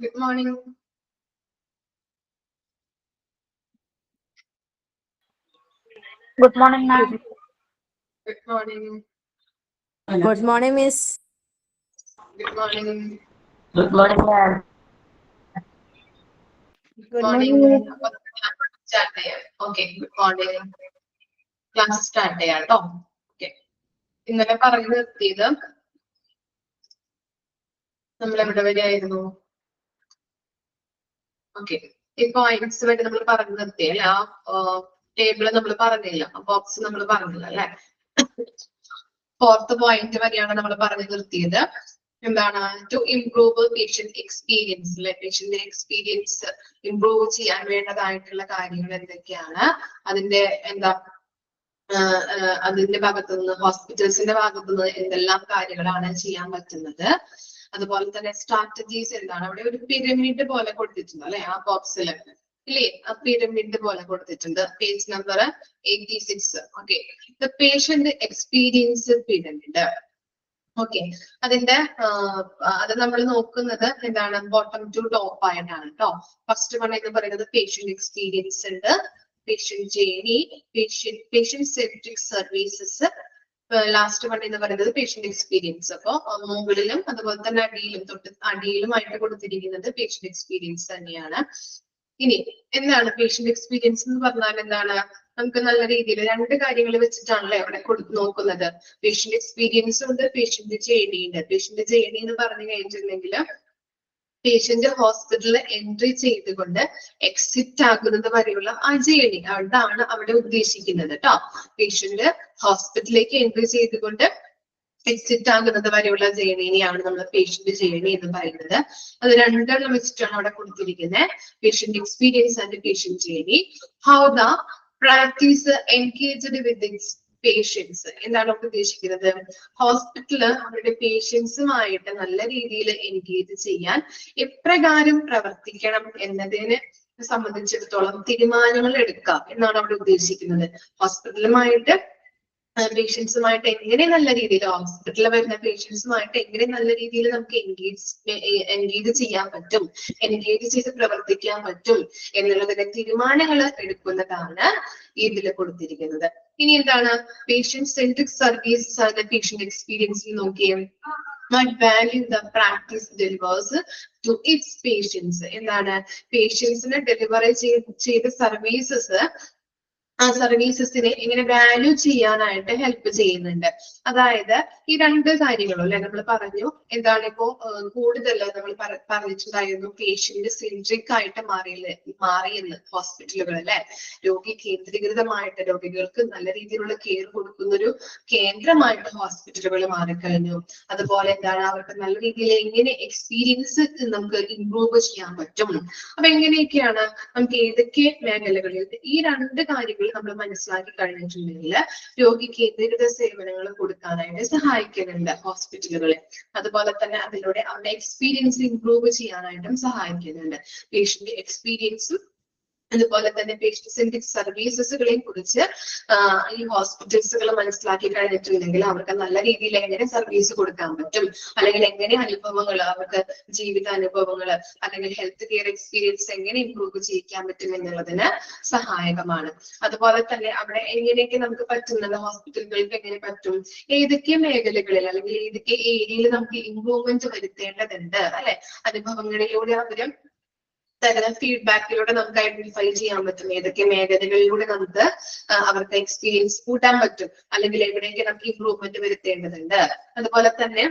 Good morning. Good morning, ma'am. Good morning. Good morning, Miss. Good morning. Good morning, ma'am. Good morning. Start ചെയ്യാം. Okay. Good morning. Class start ചെയ്യാം കേട്ടോ. Okay. ഇന്നലെ പറഞ്ഞു നിർത്തിയത് നമ്മൾ എവിടെ വരെയായിരുന്നു? ഓക്കെ. ഈ പോയിന്റ്സ് വരെ നമ്മൾ പറഞ്ഞു നിർത്തിയല്ലേ? ആ ടേബിള് നമ്മൾ പറഞ്ഞില്ല, ബോക്സ് നമ്മൾ പറഞ്ഞില്ല അല്ലെ? ഫോർത്ത് പോയിന്റ് വരെയാണ് നമ്മൾ പറഞ്ഞു നിർത്തിയത്. എന്താണ്? ടു ഇംപ്രൂവ് പേഷ്യന്റ് എക്സ്പീരിയൻസ് അല്ലെ? പേഷ്യന്റ് എക്സ്പീരിയൻസ് ഇംപ്രൂവ് ചെയ്യാൻ വേണ്ടതായിട്ടുള്ള കാര്യങ്ങൾ എന്തൊക്കെയാണ്? അതിന്റെ എന്താ അതിന്റെ ഭാഗത്തുനിന്ന്, ഹോസ്പിറ്റൽസിന്റെ ഭാഗത്തുനിന്ന് എന്തെല്ലാം കാര്യങ്ങളാണ് ചെയ്യാൻ പറ്റുന്നത്? അതുപോലെ തന്നെ സ്ട്രാറ്റജീസ് എന്താണ്? അവിടെ ഒരു പിരമിഡ് പോലെ കൊടുത്തിട്ടുണ്ട് അല്ലെ? ആ ബോക്സിൽ ഇല്ലേ? ആ പിരമിഡ് പോലെ കൊടുത്തിട്ടുണ്ട്. Page number 86. Okay. The patient experience pyramid. Okay. അതിന്റെ അത് നമ്മൾ നോക്കുന്നത് എന്താണ്? ബോട്ടം ടു ടോപ്പ് ആയിട്ടാണ് കേട്ടോ. ഫസ്റ്റ് വൺ എന്ന് പറയുന്നത് പേഷ്യന്റ് എക്സ്പീരിയൻസ് ഉണ്ട്, patient journey, patient centric services, last one എന്ന് പറയുന്നത് പേഷ്യന്റ് എക്സ്പീരിയൻസ്. അപ്പൊ മുകളിലും അതുപോലെ തന്നെ അടിയിലുമായിട്ട് കൊടുത്തിരിക്കുന്നത് പേഷ്യന്റ് എക്സ്പീരിയൻസ് തന്നെയാണ്. ഇനി എന്താണ് പേഷ്യന്റ് എക്സ്പീരിയൻസ് എന്ന് പറഞ്ഞാൽ? എന്താണ്? നമുക്ക് നല്ല രീതിയിൽ രണ്ട് കാര്യങ്ങൾ വെച്ചിട്ടാണല്ലോ അവിടെ നോക്കുന്നത്. പേഷ്യന്റ് എക്സ്പീരിയൻസ് ഉണ്ട്, പേഷ്യന്റ് ജേർണി ഉണ്ട്. പേഷ്യന്റ് ജേർണി എന്ന് പറഞ്ഞു കഴിഞ്ഞിട്ടുണ്ടെങ്കിൽ പേഷ്യന്റ് ഹോസ്പിറ്റലിൽ എൻട്രി ചെയ്തുകൊണ്ട് എക്സിറ്റ് ആകുന്നത് വരെയുള്ള ആ ജേർണി, അതാണ് അവിടെ ഉദ്ദേശിക്കുന്നത് കേട്ടോ. പേഷ്യന്റ് ഹോസ്പിറ്റലിലേക്ക് എൻട്രി ചെയ്തുകൊണ്ട് എക്സിറ്റ് ആകുന്നത് വരെയുള്ള ജേർണിയാണ് നമ്മൾ പേഷ്യന്റ് ജേർണി എന്ന് പറയുന്നത്. അത് രണ്ടെണ്ണം വെച്ചിട്ടാണ് അവിടെ കൊടുത്തിരിക്കുന്നത്, patient experience and patient journey. How the practice engaged with its patients. എന്താണ് ഉദ്ദേശിക്കുന്നത്? ഹോസ്പിറ്റല് അവരുടെ പേഷ്യൻസുമായിട്ട് നല്ല രീതിയിൽ എൻഗേജ് ചെയ്യാൻ എപ്രകാരം പ്രവർത്തിക്കണം എന്നതിനെ സംബന്ധിച്ചിടത്തോളം തീരുമാനങ്ങൾ എടുക്കാം എന്നാണ് അവിടെ ഉദ്ദേശിക്കുന്നത്. ഹോസ്പിറ്റലുമായിട്ട് പേഷ്യൻസുമായിട്ട് എങ്ങനെ നല്ല രീതിയിൽ, ഹോസ്പിറ്റലിൽ വരുന്ന പേഷ്യൻസുമായിട്ട് എങ്ങനെ നല്ല രീതിയിൽ നമുക്ക് എൻഗേജ് ചെയ്യാൻ പറ്റും, എൻഗേജ് ചെയ്ത് പ്രവർത്തിക്കാൻ പറ്റും എന്നുള്ളതിന്റെ തീരുമാനങ്ങൾ എടുക്കുന്നതാണ് ഇതിൽ കൊടുത്തിരിക്കുന്നത്. ഇനി എന്താണ്? Patient centric services and patient എക്സ്പീരിയൻസിൽ നോക്കിയേ. What value the practice delivers to its patients. എന്താണ്? പേഷ്യൻസിന് ഡെലിവറി ചെയ്ത സർവീസസ്, ആ സർവീസസിനെ എങ്ങനെ വാല്യൂ ചെയ്യാനായിട്ട് ഹെൽപ്പ് ചെയ്യുന്നുണ്ട്. അതായത് ഈ രണ്ട് കാര്യങ്ങളും അല്ലെ നമ്മൾ പറഞ്ഞു. എന്താണ്? ഇപ്പോ കൂടുതൽ നമ്മൾ പറഞ്ഞിട്ടുണ്ടായിരുന്നു പേഷ്യന്റ് സെൻട്രിക് ആയിട്ട് മാറിയെന്ന് ഹോസ്പിറ്റലുകൾ അല്ലെ? രോഗി കേന്ദ്രീകൃതമായിട്ട് രോഗികൾക്ക് നല്ല രീതിയിലുള്ള കെയർ കൊടുക്കുന്ന ഒരു കേന്ദ്രമായിട്ട് ഹോസ്പിറ്റലുകൾ മാറിക്കഴിഞ്ഞു. അതുപോലെ എന്താണ്? അവർക്ക് നല്ല രീതിയിൽ എങ്ങനെ എക്സ്പീരിയൻസ് നമുക്ക് ഇംപ്രൂവ് ചെയ്യാൻ പറ്റും. അപ്പൊ എങ്ങനെയൊക്കെയാണ് നമുക്ക് ഏതൊക്കെ മേഖലകളിൽ ഈ രണ്ട് കാര്യങ്ങൾ നമ്മൾ മനസ്സിലാക്കി കഴിഞ്ഞിട്ടുണ്ടെങ്കിൽ രോഗി കേന്ദ്രീകൃത സേവനങ്ങൾ കൊടുക്കാനായിട്ട് സഹായിക്കുന്നുണ്ട് ഹോസ്പിറ്റലുകളെ. അതുപോലെ തന്നെ അതിലൂടെ അവരുടെ എക്സ്പീരിയൻസ് ഇംപ്രൂവ് ചെയ്യാനായിട്ടും സഹായിക്കുന്നുണ്ട്. പേഷ്യന്റ് എക്സ്പീരിയൻസും അതുപോലെ തന്നെ പേഷ്യന്റ് സെൻട്രിക് സർവീസസുകളെയും കുറിച്ച് ഈ ഹോസ്പിറ്റൽസുകൾ മനസ്സിലാക്കി കഴിഞ്ഞിട്ടുണ്ടെങ്കിൽ അവർക്ക് നല്ല രീതിയിൽ എങ്ങനെ സർവീസ് കൊടുക്കാൻ പറ്റും, അല്ലെങ്കിൽ എങ്ങനെ അനുഭവങ്ങൾ, അവർക്ക് ജീവിതാനുഭവങ്ങൾ അല്ലെങ്കിൽ ഹെൽത്ത് കെയർ എക്സ്പീരിയൻസ് എങ്ങനെ ഇംപ്രൂവ് ചെയ്യിക്കാൻ പറ്റും എന്നുള്ളതിന് സഹായകമാണ്. അതുപോലെ തന്നെ അവിടെ എങ്ങനെയൊക്കെ നമുക്ക് പറ്റുന്നത്, ഹോസ്പിറ്റലുകൾക്ക് എങ്ങനെ പറ്റും, ഏതൊക്കെ മേഖലകളിൽ അല്ലെങ്കിൽ ഏതൊക്കെ ഏരിയയിൽ നമുക്ക് ഇംപ്രൂവ്മെന്റ് വരുത്തേണ്ടതുണ്ട് അല്ലെ? അനുഭവങ്ങളിലൂടെ അവര് തരുന്ന ഫീഡ്ബാക്കിലൂടെ നമുക്ക് ഐഡന്റിഫൈ ചെയ്യാൻ പറ്റും ഏതൊക്കെ മേഖലകളിലൂടെ നമുക്ക് അവർക്ക് എക്സ്പീരിയൻസ് കൂട്ടാൻ പറ്റും, അല്ലെങ്കിൽ എവിടെയൊക്കെ നമുക്ക് ഇംപ്രൂവ്മെന്റ് വരുത്തേണ്ടതുണ്ട്. അതുപോലെ തന്നെ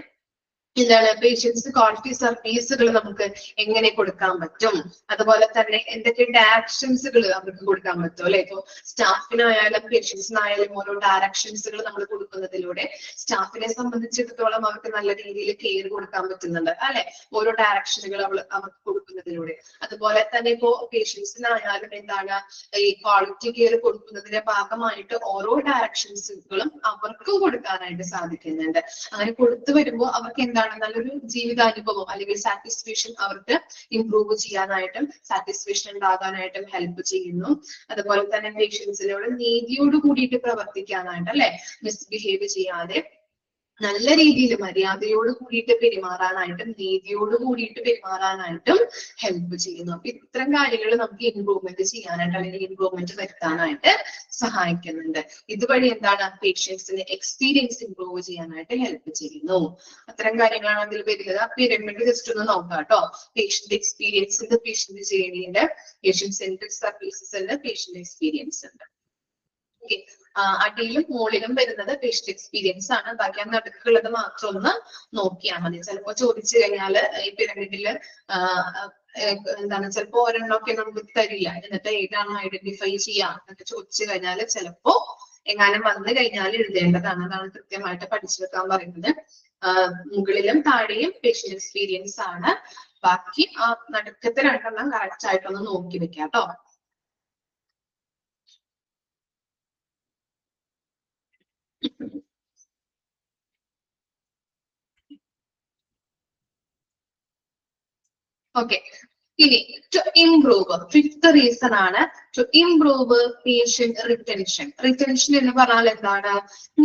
എന്താണ്? പേഷ്യൻസ് ക്വാളിറ്റി സർവീസുകൾ നമുക്ക് എങ്ങനെ കൊടുക്കാൻ പറ്റും, അതുപോലെ തന്നെ എന്തൊക്കെ ഡയറക്ഷൻസുകൾ അവർക്ക് കൊടുക്കാൻ പറ്റും അല്ലെ? ഇപ്പൊ സ്റ്റാഫിനായാലും പേഷ്യൻസിനായാലും ഓരോ ഡയറക്ഷൻസുകൾ നമ്മൾ കൊടുക്കുന്നതിലൂടെ സ്റ്റാഫിനെ സംബന്ധിച്ചിടത്തോളം അവർക്ക് നല്ല രീതിയിൽ കെയർ കൊടുക്കാൻ പറ്റുന്നുണ്ട് അല്ലെ? ഓരോ ഡയറക്ഷനുകൾ അവർക്ക് കൊടുക്കുന്നതിലൂടെ. അതുപോലെ തന്നെ ഇപ്പോ പേഷ്യൻസിനായാലും എന്താണ്? ഈ ക്വാളിറ്റി കെയർ കൊടുക്കുന്നതിന്റെ ഭാഗമായിട്ട് ഓരോ ഡയറക്ഷൻസുകളും അവർക്ക് കൊടുക്കാനായിട്ട് സാധിക്കുന്നുണ്ട്. അങ്ങനെ കൊടുത്തു വരുമ്പോൾ അവർക്ക് എന്താണ്? നല്ലൊരു ജീവിതാനുഭവം അല്ലെങ്കിൽ സാറ്റിസ്ഫാക്ഷൻ അവർക്ക് ഇംപ്രൂവ് ചെയ്യാനായിട്ടും സാറ്റിസ്ഫാക്ഷൻ ഉണ്ടാകാനായിട്ടും ഹെൽപ്പ് ചെയ്യുന്നു. അതുപോലെ തന്നെ പേഷ്യൻസിനോട് നീതിയോട് കൂടിയിട്ട് പ്രവർത്തിക്കാനായിട്ട് അല്ലെ? മിസ്ബിഹേവ് ചെയ്യാതെ നല്ല രീതിയിൽ മര്യാദയോട് കൂടിയിട്ട് പെരുമാറാനായിട്ടും നീതിയോട് കൂടിയിട്ട് പെരുമാറാനായിട്ടും ഹെൽപ്പ് ചെയ്യുന്നു. അപ്പൊ ഇത്തരം കാര്യങ്ങൾ നമുക്ക് ഇംപ്രൂവ്മെന്റ് ചെയ്യാനായിട്ട് അല്ലെങ്കിൽ ഇംപ്രൂവ്മെന്റ് വരുത്താനായിട്ട് സഹായിക്കുന്നുണ്ട്. ഇതുവഴി എന്താണ് പേഷ്യൻസിന് എക്സ്പീരിയൻസ് ഇംപ്രൂവ് ചെയ്യാനായിട്ട് ഹെൽപ്പ് ചെയ്യുന്നു. അത്തരം കാര്യങ്ങളാണ് അതിൽ വരുന്നത്. ആ പിരമിഡ് ജസ്റ്റ് ഒന്ന് നോക്കാം കേട്ടോ. പേഷ്യന്റ് എക്സ്പീരിയൻസ് ഉണ്ട്, പേഷ്യന്റ് ജേർണിയുണ്ട്, പേഷ്യന്റ് സെൻട്രിക് സർവീസസ് ഉണ്ട്, പേഷ്യന്റ് എക്സ്പീരിയൻസ് ഉണ്ട്. ഓക്കെ, അടിയിലും മുകളിലും വരുന്നത് പേഷ്യന്റ് എക്സ്പീരിയൻസ് ആണ്. ബാക്കി ആ നടുക്കുള്ളത് മാത്രം ഒന്ന് നോക്കിയാൽ മതി. ചിലപ്പോ ചോദിച്ചു കഴിഞ്ഞാല് ഈ പിരമിഡില് എന്താണ് ചിലപ്പോ ഒരെണ്ണമൊക്കെ നമുക്ക് തരില്ല, എന്നിട്ട് ഏതാണ് ഐഡന്റിഫൈ ചെയ്യാം എന്നൊക്കെ ചോദിച്ചു കഴിഞ്ഞാൽ ചിലപ്പോ എങ്ങാനും വന്നു കഴിഞ്ഞാൽ എഴുതേണ്ടതാണ്. അതാണ് കൃത്യമായിട്ട് പഠിച്ചു വെക്കാൻ പറയുന്നത്. മുകളിലും താഴെയും പേഷ്യന്റ് എക്സ്പീരിയൻസ് ആണ്. ബാക്കി ആ നടുക്കത്തെ രണ്ടെണ്ണം കറക്റ്റ് ആയിട്ടൊന്ന് നോക്കി വെക്കാം കേട്ടോ. ഓക്കെ, ഇനി ടു ഇംപ്രൂവ്, ഫിഫ്ത്ത് റീസൺ ആണ് to improve patient retention. Retention എന്ന് പറഞ്ഞാൽ എന്താണ്?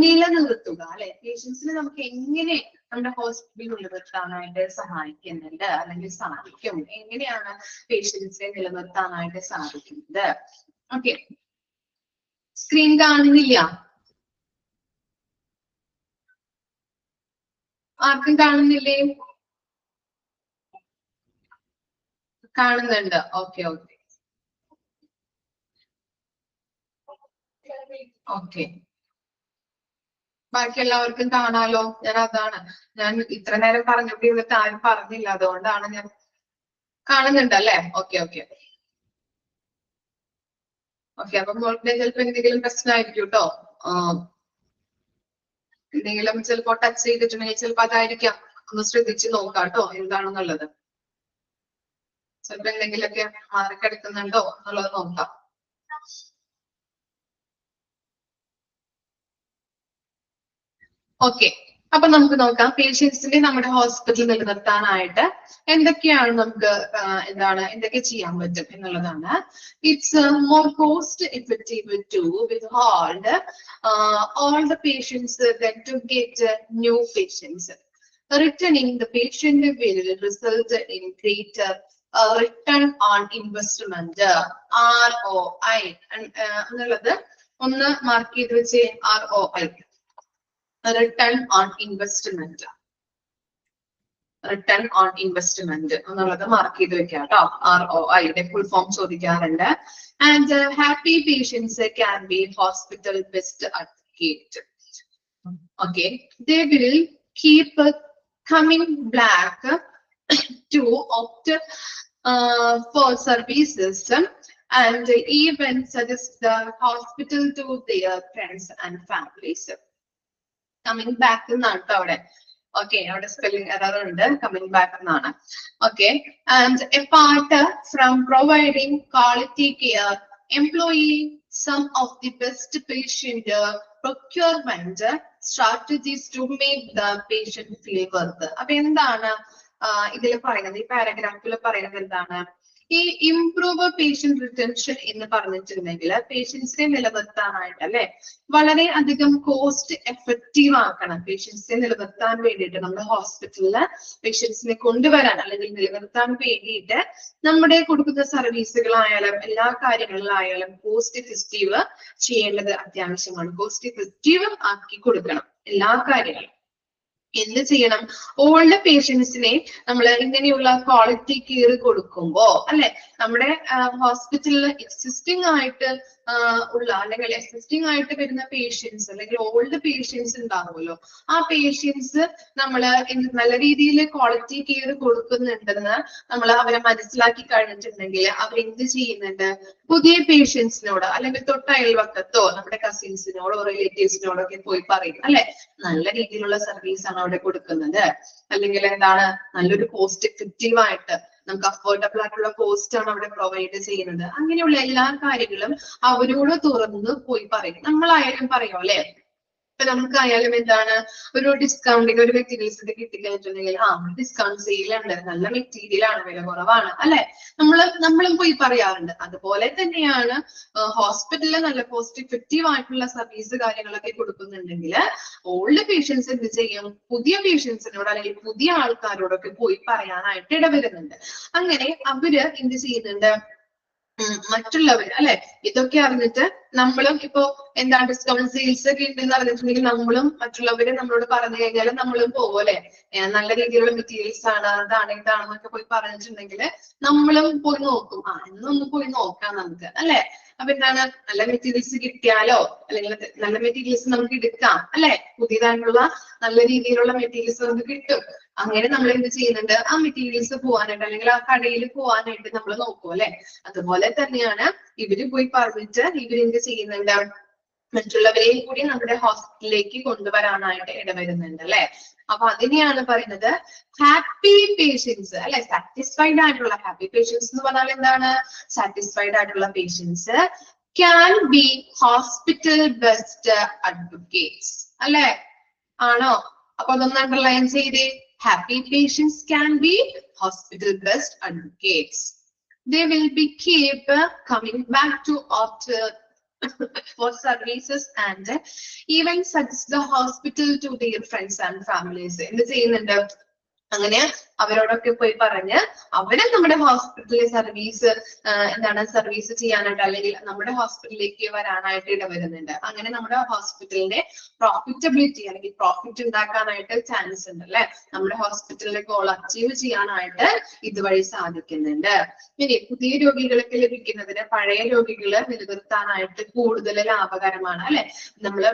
നിലനിർത്തുക അല്ലെ. പേഷ്യൻസിനെ നമുക്ക് എങ്ങനെ നമ്മുടെ ഹോസ്പിറ്റലിൽ നിലനിർത്താനായിട്ട് സഹായിക്കുന്നുണ്ട് അല്ലെങ്കിൽ സാധിക്കും, എങ്ങനെയാണ് പേഷ്യൻസിനെ നിലനിർത്താനായിട്ട് സാധിക്കുന്നത്? ഓക്കെ, സ്ക്രീൻ കാണുന്നില്ല? ആർക്കും കാണുന്നില്ലേ? കാണുന്നുണ്ട്. ഓക്കെ ഓക്കെ ഓക്കെ, ബാക്കി എല്ലാവർക്കും കാണാലോ. ഞാൻ ഇത്ര നേരം പറഞ്ഞപ്പോൾ ഇവിടുത്തെ ആരും പറഞ്ഞില്ല, അതുകൊണ്ടാണ് ഞാൻ. കാണുന്നുണ്ട് അല്ലേ? Okay okay okay. അപ്പൊ മോളുടെ ചിലപ്പോ എന്തെങ്കിലും പ്രശ്നമായിരിക്കും കേട്ടോ. എന്തെങ്കിലും ചിലപ്പോ ടച്ച് ചെയ്തിട്ടുണ്ടെങ്കിൽ ചിലപ്പോ അതായിരിക്കാം. ഒന്ന് ശ്രദ്ധിച്ച് നോക്കാം കേട്ടോ എന്താണെന്നുള്ളത്. ചിലപ്പോ എന്തെങ്കിലുമൊക്കെ മാറിക്കെടുക്കുന്നുണ്ടോ എന്നുള്ളത് നോക്കാം. ഓക്കെ, അപ്പൊ നമുക്ക് നോക്കാം പേഷ്യൻസിനെ നമ്മുടെ ഹോസ്പിറ്റലിൽ നിലനിർത്താനായിട്ട് എന്തൊക്കെയാണ് നമുക്ക് എന്തൊക്കെ ചെയ്യാൻ പറ്റും എന്നുള്ളതാണ്. It's more cost effective to withhold all the patients than to get new patients. Returning the patient will result in greater return on investment, ROI. എന്നുള്ളത് ഒന്ന് മാർക്ക് ചെയ്ത് വെച്ച്, ROI, return on investment. Return on investment എന്നുള്ളത് mark ചെയ്ത് വെക്കാം കേട്ടോ. ROI യുടെ full form ചോദിക്കാറുണ്ട്. And happy patients can be hospital best advocate. Okay, they will keep coming back to opt for services and even suggest the hospital to their friends and families. Coming back എന്നാണ് അവിടെ. Okay, അവിടെ spelling error ഉണ്ട്. Coming back എന്നാണ്. Okay, and apart from providing quality care, employee some of the best patient procurement strategies to make the patient feel worth. അപ്പൊ എന്താണ് ഇതിൽ പറയുന്നത്? ഈ പാരഗ്രാഫിൽ പറയുന്നത് എന്താണ്? ഈ ഇംപ്രൂവ് പേഷ്യന്റ് റിട്ടൻഷൻ എന്ന് പറഞ്ഞിട്ടുണ്ടെങ്കിൽ പേഷ്യൻസിനെ നിലനിർത്താനായിട്ട് അല്ലെ വളരെ അധികം കോസ്റ്റ് എഫക്റ്റീവ് ആക്കണം. പേഷ്യൻസിനെ നിലനിർത്താൻ വേണ്ടിയിട്ട് നമ്മുടെ ഹോസ്പിറ്റലില് പേഷ്യൻസിനെ കൊണ്ടുവരാൻ അല്ലെങ്കിൽ നിലനിർത്താൻ വേണ്ടിയിട്ട് നമ്മുടെ കൊടുക്കുന്ന സർവീസുകളായാലും എല്ലാ കാര്യങ്ങളിലായാലും കോസ്റ്റ് എഫക്റ്റീവ് ചെയ്യേണ്ടത് അത്യാവശ്യമാണ്. കോസ്റ്റ് എഫക്റ്റീവ് ആക്കി കൊടുക്കണം എല്ലാ കാര്യങ്ങളും. എന്ത് ചെയ്യണം? ഓൾഡ് പേഷ്യൻസിനെ നമ്മൾ ഇങ്ങനെയുള്ള ക്വാളിറ്റി കെയർ കൊടുക്കുമ്പോ അല്ലെ നമ്മുടെ ഹോസ്പിറ്റലിൽ എക്സിസ്റ്റിംഗ് ആയിട്ട് ഉള്ള അല്ലെങ്കിൽ എക്സിസ്റ്റിംഗ് ആയിട്ട് വരുന്ന പേഷ്യൻസ് അല്ലെങ്കിൽ ഓൾഡ് പേഷ്യൻസ് ഉണ്ടാവുമല്ലോ, ആ പേഷ്യൻസ് നമ്മൾ നല്ല രീതിയിൽ ക്വാളിറ്റി കെയർ കൊടുക്കുന്നുണ്ടെന്ന് നമ്മൾ അവരെ മനസ്സിലാക്കി കഴിഞ്ഞിട്ടുണ്ടെങ്കിൽ അവരെന്ത് ചെയ്യുന്നുണ്ട്? പുതിയ പേഷ്യൻസിനോട് അല്ലെങ്കിൽ തൊട്ട അയൽവക്കത്തോ നമ്മുടെ കസിൻസിനോടോ റിലേറ്റീവ്സിനോടോ ഒക്കെ പോയി പറയും അല്ലെ നല്ല രീതിയിലുള്ള സർവീസ് ആണ് അവിടെ കൊടുക്കുന്നത്, അല്ലെങ്കിൽ എന്താണ് നല്ലൊരു കോസ്റ്റ് എഫക്റ്റീവ് ആയിട്ട് നമുക്ക് അഫോർഡബിൾ ആയിട്ടുള്ള കോസ്റ്റ് ആണ് അവിടെ പ്രൊവൈഡ് ചെയ്യുന്നത്. അങ്ങനെയുള്ള എല്ലാ കാര്യങ്ങളും അവരോട് തുറന്ന് പോയി പറയും. നമ്മളായാലും പറയും അല്ലെ ഇപ്പൊ നമുക്കായാലും എന്താണ് ഒരു ഡിസ്കൗണ്ടിങ് ഒരു മെറ്റീരിയൽസ് ഒക്കെ കിട്ടിക്കഴിഞ്ഞിട്ടുണ്ടെങ്കിൽ ഡിസ്കൗണ്ട് സെയിലുണ്ട്, നല്ല മെറ്റീരിയൽ ആണ്, വില കുറവാണ് അല്ലെ, നമ്മളും പോയി പറയാറുണ്ട്. അതുപോലെ തന്നെയാണ് ഹോസ്പിറ്റലിൽ നല്ല കോസ്റ്റ് ഇഫക്റ്റീവ് ആയിട്ടുള്ള സർവീസ് കാര്യങ്ങളൊക്കെ കൊടുക്കുന്നുണ്ടെങ്കിൽ ഓൾഡ് പേഷ്യൻസ് എന്ത് ചെയ്യും, പുതിയ പേഷ്യൻസിനോട് അല്ലെങ്കിൽ പുതിയ ആൾക്കാരോടൊക്കെ പോയി പറയാനായിട്ട് ഇടവരുന്നുണ്ട്. അങ്ങനെ അവര് എന്ത് ചെയ്യുന്നുണ്ട്, മറ്റുള്ളവർ അല്ലെ ഇതൊക്കെ അറിഞ്ഞിട്ട് നമ്മളും ഇപ്പോ എന്താ ഡിസ്കൗണ്ട് സെയിൽസ് ഒക്കെ ഉണ്ടെന്ന് അറിഞ്ഞിട്ടുണ്ടെങ്കിൽ നമ്മളും മറ്റുള്ളവര് നമ്മളോട് പറഞ്ഞു കഴിഞ്ഞാൽ നമ്മളും പോകും അല്ലെ, നല്ല രീതിയിലുള്ള മെറ്റീരിയൽസ് ആണ്, അതാണ് ഇതാണെന്നൊക്കെ പോയി പറഞ്ഞിട്ടുണ്ടെങ്കിൽ നമ്മളും പോയി നോക്കും, എന്നൊന്ന് പോയി നോക്കാം നമുക്ക് അല്ലെ. അപ്പൊ എന്താണ്, നല്ല മെറ്റീരിയൽസ് കിട്ടിയാലോ അല്ലെങ്കിൽ നല്ല മെറ്റീരിയൽസ് നമുക്ക് എടുക്കാം അല്ലെ, പുതിയതായിട്ടുള്ള നല്ല രീതിയിലുള്ള മെറ്റീരിയൽസ് നമുക്ക് കിട്ടും. അങ്ങനെ നമ്മൾ എന്ത് ചെയ്യുന്നുണ്ട്, ആ മെറ്റീരിയൽസ് പോകാനായിട്ട് അല്ലെങ്കിൽ ആ കടയിൽ പോകാനായിട്ട് നമ്മൾ നോക്കും അല്ലെ. അതുപോലെ തന്നെയാണ് ഇവര് പോയി പറഞ്ഞിട്ട് ഇവരെന്ത് ചെയ്യുന്നുണ്ട്, മറ്റുള്ളവരെയും കൂടി നമ്മുടെ ഹോസ്പിറ്റലിലേക്ക് കൊണ്ടുവരാനായിട്ട് ഇടവരുന്നുണ്ട് അല്ലെ. അപ്പൊ അതിനെയാണ് പറയുന്നത് ഹാപ്പി പേഷ്യൻസ് അല്ലെ, സാറ്റിസ്ഫൈഡ് ആയിട്ടുള്ള ഹാപ്പി പേഷ്യൻസ് എന്ന് പറഞ്ഞാൽ എന്താണ്, സാറ്റിസ്ഫൈഡ് ആയിട്ടുള്ള patients can be hospital best advocates അല്ലെ, ആണോ? അപ്പൊ അതൊന്ന് അണ്ടർലൈൻ ചെയ്തേ. Happy patients can be hospital best advocates. They will be keep coming back to after for services and even suggest the hospital to their friends and families. എന്ത് ചെയ്യുന്നുണ്ട്, അങ്ങനെ അവരോടൊക്കെ പോയി പറഞ്ഞ് അവരെ നമ്മുടെ ഹോസ്പിറ്റലിലെ സർവീസ് ചെയ്യാനായിട്ട് അല്ലെങ്കിൽ നമ്മുടെ ഹോസ്പിറ്റലിലേക്ക് വരാനായിട്ട് ഇടവരുന്നുണ്ട്. അങ്ങനെ നമ്മുടെ ഹോസ്പിറ്റലിന്റെ പ്രോഫിറ്റബിലിറ്റി അല്ലെങ്കിൽ പ്രോഫിറ്റ് ഉണ്ടാക്കാനായിട്ട് ചാൻസ് ഉണ്ട് അല്ലെ, നമ്മുടെ ഹോസ്പിറ്റലിലെ ഗോൾ അച്ചീവ് ചെയ്യാനായിട്ട് ഇതുവഴി സാധിക്കുന്നുണ്ട്. ഇനി പുതിയ രോഗികൾക്ക് ലഭിക്കുന്നതിന് പഴയ രോഗികളെ നിലനിർത്താനായിട്ട് കൂടുതൽ ലാഭകരമാണ് അല്ലെ. നമ്മള്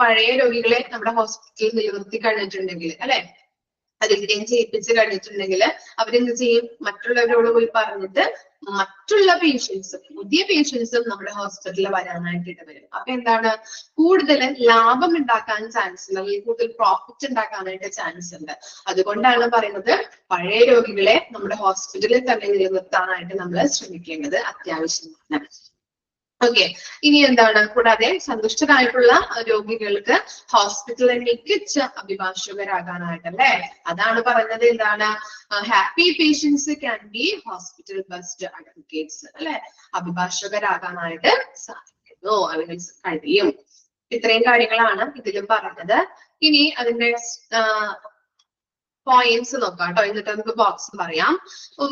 പഴയ രോഗികളെ നമ്മുടെ ഹോസ്പിറ്റലിൽ നിലനിർത്തി കഴിഞ്ഞിട്ടുണ്ടെങ്കിൽ അല്ലെ, അതിനെ ചെയ്യിപ്പിച്ച് കഴിഞ്ഞിട്ടുണ്ടെങ്കിൽ അവരെന്ത് ചെയ്യും, മറ്റുള്ളവരോട് പോയി പറഞ്ഞിട്ട് മറ്റുള്ള പേഷ്യൻസും പുതിയ പേഷ്യൻസും നമ്മുടെ ഹോസ്പിറ്റലിൽ വരാനായിട്ട് ഇടവരും. അപ്പൊ എന്താണ്, കൂടുതൽ ലാഭം ഉണ്ടാക്കാൻ ചാൻസ് ഉണ്ട് അല്ലെങ്കിൽ കൂടുതൽ പ്രോഫിറ്റ് ഉണ്ടാക്കാനായിട്ട് ചാൻസ് ഉണ്ട്. അതുകൊണ്ടാണ് പറയുന്നത് പഴയ രോഗികളെ നമ്മുടെ ഹോസ്പിറ്റലിൽ തന്നെ നിലനിർത്താനായിട്ട് നമ്മൾ ശ്രമിക്കേണ്ടത് അത്യാവശ്യമാണ്. ഓക്കെ, ഇനി എന്താണ്, കൂടാതെ സന്തുഷ്ടരായിട്ടുള്ള രോഗികൾക്ക് ഹോസ്പിറ്റലിൽ മികച്ച അഭിഭാഷകരാകാനായിട്ടല്ലേ, അതാണ് പറഞ്ഞത് എന്താണ്, happy patients can be hospital best advocates അല്ലെ, അഭിഭാഷകരാകാനായിട്ട് സാധിക്കുന്നു, അല്ലെങ്കിൽ കഴിയും. ഇത്രയും കാര്യങ്ങളാണ് ഇതിലും പറഞ്ഞത്. ഇനി അതിന്റെ പോയിന്റ്സ് നോക്കാം കേട്ടോ, എന്നിട്ട് നമുക്ക് ബോക്സ് പറയാം.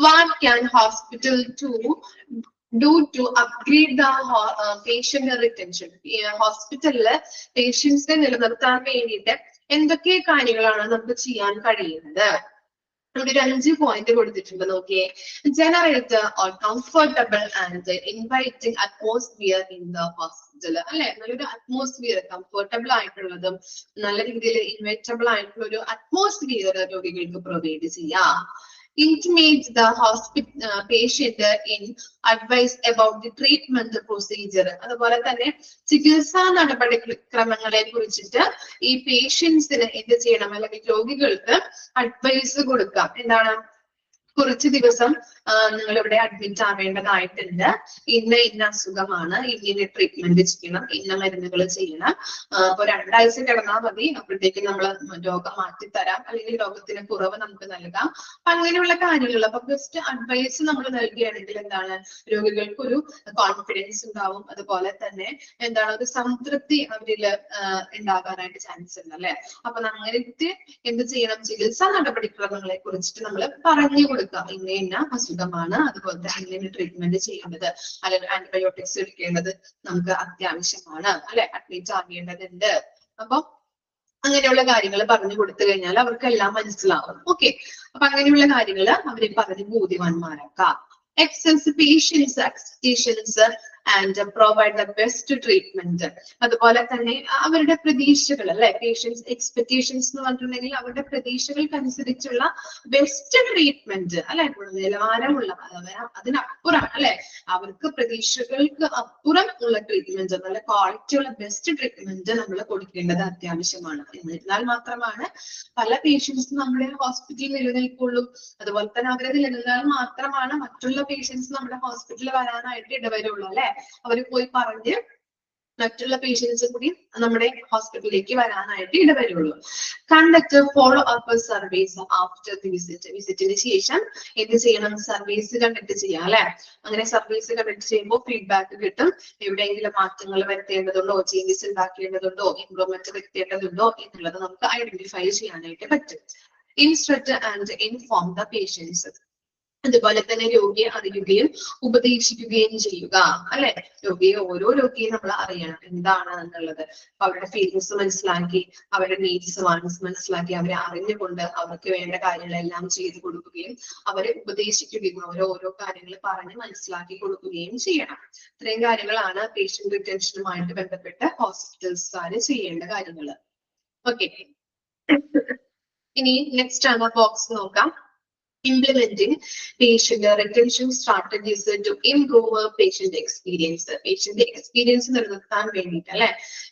What can hospital do to upgrade the patient retention? ഹോസ്പിറ്റലില് പേഷ്യൻസിനെ നിലനിർത്താൻ വേണ്ടിയിട്ട് എന്തൊക്കെ കാര്യങ്ങളാണ് നമുക്ക് ചെയ്യാൻ കഴിയുന്നത്? ഇവിടെ ഒരു 5 പോയിന്റ് കൊടുത്തിട്ടുണ്ട്, നോക്കിയേ. Generate comfortable and inviting atmosphere in the hospital അല്ലെ, നല്ലൊരു അറ്റ്മോസ്ഫിയർ കംഫർട്ടബിൾ ആയിട്ടുള്ളതും നല്ല രീതിയിൽ ഇൻവൈറ്റബിൾ ആയിട്ടുള്ള ഒരു അറ്റ്മോസ്ഫിയർ രോഗികൾക്ക് പ്രൊവൈഡ് ചെയ്യാം. Intimate the patient in advice about the treatment procedure. അതുപോലെ തന്നെ ചികിത്സാ നടപടിക്രമങ്ങളെ കുറിച്ചിട്ട് ഈ പേഷ്യൻസിന് എന്ത് ചെയ്യണം, അല്ലെങ്കിൽ രോഗികൾക്ക് അഡ്വൈസ് കൊടുക്കാം. എന്താണ്, കുറച്ച് ദിവസം നിങ്ങൾ ഇവിടെ അഡ്മിറ്റ് ആവേണ്ടതായിട്ടുണ്ട്, ഇന്ന അസുഖമാണ്, ഇന്ന ട്രീറ്റ്മെന്റ് ചെയ്യണം, ഇന്ന മരുന്നുകൾ ചെയ്യണം, അപ്പൊ 2 ആഴ്ച കിടന്നാൽ മതി, അപ്പോഴത്തേക്ക് നമ്മൾ രോഗം മാറ്റിത്തരാം അല്ലെങ്കിൽ രോഗത്തിന് കുറവ് നമുക്ക് നൽകാം. അപ്പൊ അങ്ങനെയുള്ള കാര്യങ്ങൾ, അപ്പൊ ബെസ്റ്റ് അഡ്വൈസ് നമ്മൾ നൽകുകയാണെങ്കിൽ എന്താണ്, രോഗികൾക്ക് ഒരു കോൺഫിഡൻസ് ഉണ്ടാവും, അതുപോലെ തന്നെ എന്താണ്, ഒരു സംതൃപ്തി അവരിൽ ഉണ്ടാകാനായിട്ട് ചാൻസ് ഉണ്ട് അല്ലെ. അപ്പൊ അങ്ങനത്തെ എന്ത് ചെയ്യണം, ചികിത്സാ നടപടിക്രമങ്ങളെ കുറിച്ചിട്ട് നമ്മൾ പറഞ്ഞു കൊടുക്കാം. ഇന്ന അസുഖമാണ്, അതുപോലെ തന്നെ ഇങ്ങനെ ട്രീറ്റ്മെന്റ് ചെയ്യേണ്ടത്, അല്ലെങ്കിൽ ആന്റിബയോട്ടിക്സ് എടുക്കേണ്ടത് നമുക്ക് അത്യാവശ്യമാണ് അല്ലെ, അഡ്മിറ്റ് ആവേണ്ടതുണ്ട്. അപ്പൊ അങ്ങനെയുള്ള കാര്യങ്ങൾ പറഞ്ഞു കൊടുത്തു കഴിഞ്ഞാൽ അവർക്കെല്ലാം മനസ്സിലാവും. ഓക്കെ, അപ്പൊ അങ്ങനെയുള്ള കാര്യങ്ങൾ അവരെ പറഞ്ഞ് ബോധ്യവാന്മാരാക്കാം. Access patients' expectations and provide the best treatment. അതുപോലെ തന്നെ അവരുടെ പ്രതീക്ഷകൾ അല്ലെ, പേഷ്യൻസ് എക്സ്പെക്ടേഷൻസ് എന്ന് പറഞ്ഞിട്ടുണ്ടെങ്കിൽ അവരുടെ പ്രതീക്ഷകൾക്കനുസരിച്ചുള്ള ബെസ്റ്റ് ട്രീറ്റ്മെന്റ് അല്ലെ, നിലവാരമുള്ള അതിനപ്പുറം അല്ലെ, അവർക്ക് പ്രതീക്ഷകൾക്ക് അപ്പുറം ഉള്ള ട്രീറ്റ്മെന്റ്, നല്ല ക്വാളിറ്റി ഉള്ള ബെസ്റ്റ് ട്രീറ്റ്മെന്റ് നമ്മൾ കൊടുക്കേണ്ടത് അത്യാവശ്യമാണ്. എന്നിരുന്നാൽ മാത്രമാണ് പല പേഷ്യൻസും നമ്മുടെ ഹോസ്പിറ്റലിൽ നിലനിൽക്കുള്ളൂ. അതുപോലെ തന്നെ അവരെ നിലനിന്നാൽ മാത്രമാണ് മറ്റുള്ള പേഷ്യൻസ് നമ്മുടെ ഹോസ്പിറ്റലിൽ വരാനായിട്ട് ഇടവരുള്ളൂ അല്ലെ. അവര് പോയി പറഞ്ഞ് മറ്റുള്ള പേഷ്യൻസ് കൂടി നമ്മുടെ ഹോസ്പിറ്റലിലേക്ക് വരാനായിട്ട് ഇടവരുള്ളൂ. Conduct follow up service after the വിസിറ്റിന് ശേഷം എന്ത് ചെയ്യണം? സർവീസ് കണ്ടക്ട് ചെയ്യാം അല്ലെ. അങ്ങനെ സർവീസ് കണ്ടക്ട് ചെയ്യുമ്പോൾ ഫീഡ്ബാക്ക് കിട്ടും. എവിടെയെങ്കിലും മാറ്റങ്ങൾ വരുത്തേണ്ടതുണ്ടോ, ചേഞ്ചസ് ഉണ്ടാക്കേണ്ടതുണ്ടോ, ഇംപ്രൂവ്മെന്റ് വരുത്തേണ്ടതുണ്ടോ എന്നുള്ളത് നമുക്ക് ഐഡന്റിഫൈ ചെയ്യാനായിട്ട് പറ്റും. Instruct and inform the patients. അതുപോലെ തന്നെ രോഗിയെ അറിയുകയും ഉപദേശിക്കുകയും ചെയ്യുക അല്ലെ. ഓരോ രോഗിയും നമ്മൾ അറിയണം എന്താണ് എന്നുള്ളത്. അപ്പൊ അവരുടെ ഫീലിങ്സ് മനസ്സിലാക്കി, അവരുടെ നീഡ്സ് മനസ്സിലാക്കി, അവരെ അറിഞ്ഞുകൊണ്ട് അവർക്ക് വേണ്ട കാര്യങ്ങളെല്ലാം ചെയ്തു കൊടുക്കുകയും അവരെ ഉപദേശിക്കുകയും ഓരോ കാര്യങ്ങൾ പറഞ്ഞ് മനസ്സിലാക്കി കൊടുക്കുകയും ചെയ്യണം. ഇത്രയും കാര്യങ്ങളാണ് പേഷ്യന്റ് റിട്ടൻഷനുമായിട്ട് ബന്ധപ്പെട്ട് ഹോസ്പിറ്റൽസുകാർ ചെയ്യേണ്ട കാര്യങ്ങൾ. ഓക്കെ, ഇനി നെക്സ്റ്റ് ആണ് ബോക്സ് നോക്കാം. Implementing patient retention strategies to improve patient experience. Patient experience നിലനിർത്താൻ വേണ്ടിയിട്ട് അല്ലെ,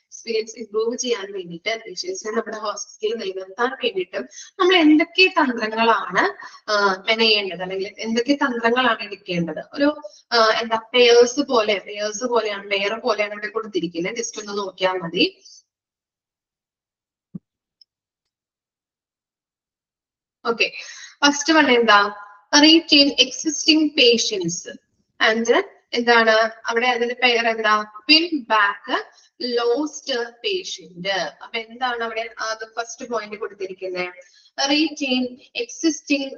എക്സ്പീരിയൻസ് ഇംപ്രൂവ് ചെയ്യാൻ വേണ്ടിയിട്ട് പേഷ്യൻസിനെ നമ്മുടെ ഹോസ്പിറ്റലിൽ നിലനിർത്താൻ വേണ്ടിയിട്ട് നമ്മൾ എന്തൊക്കെ തന്ത്രങ്ങളാണ് മെനയേണ്ടത്, അല്ലെങ്കിൽ എന്തൊക്കെ തന്ത്രങ്ങളാണ് എടുക്കേണ്ടത്? ഒരു എന്താ പെയർ പോലെയാണ് ഇവിടെ കൊടുത്തിരിക്കുന്നത്. ജസ്റ്റ് ഒന്ന് നോക്കിയാൽ മതി. ഓക്കെ, ഫസ്റ്റ് വൺ എന്താ? റീറ്റെയിൻ എക്സിസ്റ്റിംഗ് പേഷ്യൻസ് ആൻഡ് എന്താണ് അവിടെ അതിന്റെ പേര് എന്താ? Win back lost patient. അപ്പൊ എന്താണ് അവിടെ അത് ഫസ്റ്റ് പോയിന്റ് കൊടുത്തിരിക്കുന്നത്? റീറ്റെയിൻ എക്സിസ്റ്റിംഗ്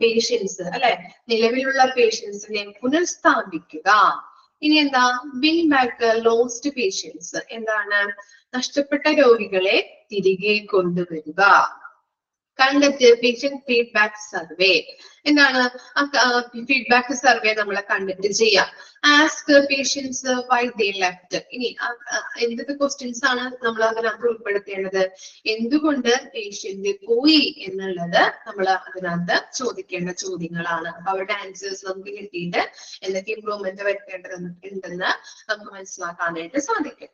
പേഷ്യൻസ് അല്ലെ, നിലവിലുള്ള പേഷ്യൻസിനെ പുനഃസ്ഥാപിക്കുക. ഇനി എന്താ? വിൻ ബാക്ക് ലോസ്റ്റ് പേഷ്യൻസ്, എന്താണ്? നഷ്ടപ്പെട്ട രോഗികളെ തിരികെ കൊണ്ടുവരിക. കണ്ടക്ട് പേഷ്യന്റ് ഫീഡ്ബാക്ക് സർവേ, എന്താണ്? ഫീഡ്ബാക്ക് സർവേ നമ്മൾ കണ്ടക്ട് ചെയ്യാം. Ask patients why they left. ഇനി എന്തൊക്കെ ക്വസ്റ്റ്യൻസ് ആണ് നമ്മൾ അതിനകത്ത് ഉൾപ്പെടുത്തേണ്ടത്? എന്തുകൊണ്ട് പേഷ്യന്റ് പോയി എന്നുള്ളത് നമ്മൾ അതിനകത്ത് ചോദിക്കേണ്ട ചോദ്യങ്ങളാണ്. അപ്പൊ അവരുടെ ആൻസേഴ്സ് നമുക്ക് കിട്ടിയിട്ട് എന്തൊക്കെ ഇംപ്രൂവ്മെന്റ് വരുത്തേണ്ടതുണ്ടെന്ന് നമുക്ക് മനസ്സിലാക്കാനായിട്ട് സാധിക്കും.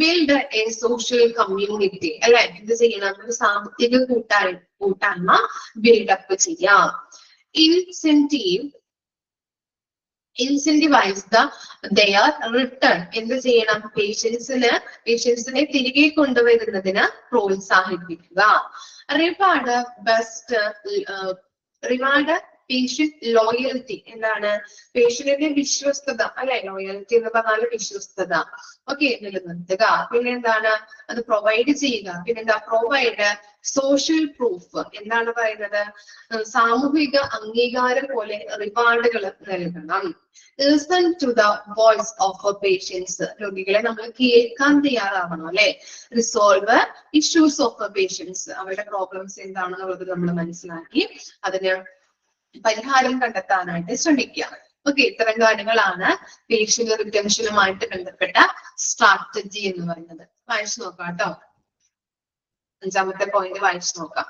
ബിൽഡ് എ സോഷ്യൽ കമ്മ്യൂണിറ്റി അല്ലെ, എന്ത് ചെയ്യണം? ഒരു സാമ്പത്തിക കൂട്ടായ്മ ബിൽഡപ്പ് ചെയ്യാം. ഇൻസെന്റിവൈസ് ദെയർ റിട്ടേൺ, എന്ത് ചെയ്യണം? പേഷ്യൻസിനെ തിരികെ കൊണ്ടുവരുന്നതിന് പ്രോത്സാഹിപ്പിക്കുക. റിവാർഡ് പേഷ്യന്റ് ലോയൽറ്റി, എന്താണ്? പേഷ്യന്റിന്റെ വിശ്വസ്തത അല്ലെ, ലോയൽറ്റി എന്ന് പറഞ്ഞാൽ വിശ്വസ്തത ഓക്കെ നിലനിർത്തുക. പിന്നെന്താണ്? അത് പ്രൊവൈഡ് ചെയ്യുക. പിന്നെന്താ? പ്രൊവൈഡ് സോഷ്യൽ പ്രൂഫ്, എന്താണ് പറയുന്നത്? സാമൂഹിക അംഗീകാരം പോലെ റിവാർഡുകൾ നൽകണം. Listen to the voice of patients, രോഗികളെ നമ്മൾ കേൾക്കാൻ തയ്യാറാവണം അല്ലെ. റിസോൾവ് ഇഷ്യൂസ് ഓഫ് പേഷ്യൻസ്, അവരുടെ പ്രോബ്ലംസ് എന്താണെന്നുള്ളത് നമ്മൾ മനസ്സിലാക്കി അതിന് പരിഹാരം കണ്ടെത്താനായിട്ട് ശ്രമിക്കുക. ഓക്കെ, ഇത്തരം കാര്യങ്ങളാണ് പേഷ്യന്റ് റിട്ടൻഷനുമായിട്ട് ബന്ധപ്പെട്ട സ്ട്രാറ്റജി എന്ന് പറയുന്നത്. വായിച്ചു നോക്കാം കേട്ടോ. 5ാമത്തെ പോയിന്റ് വായിച്ചു നോക്കാം.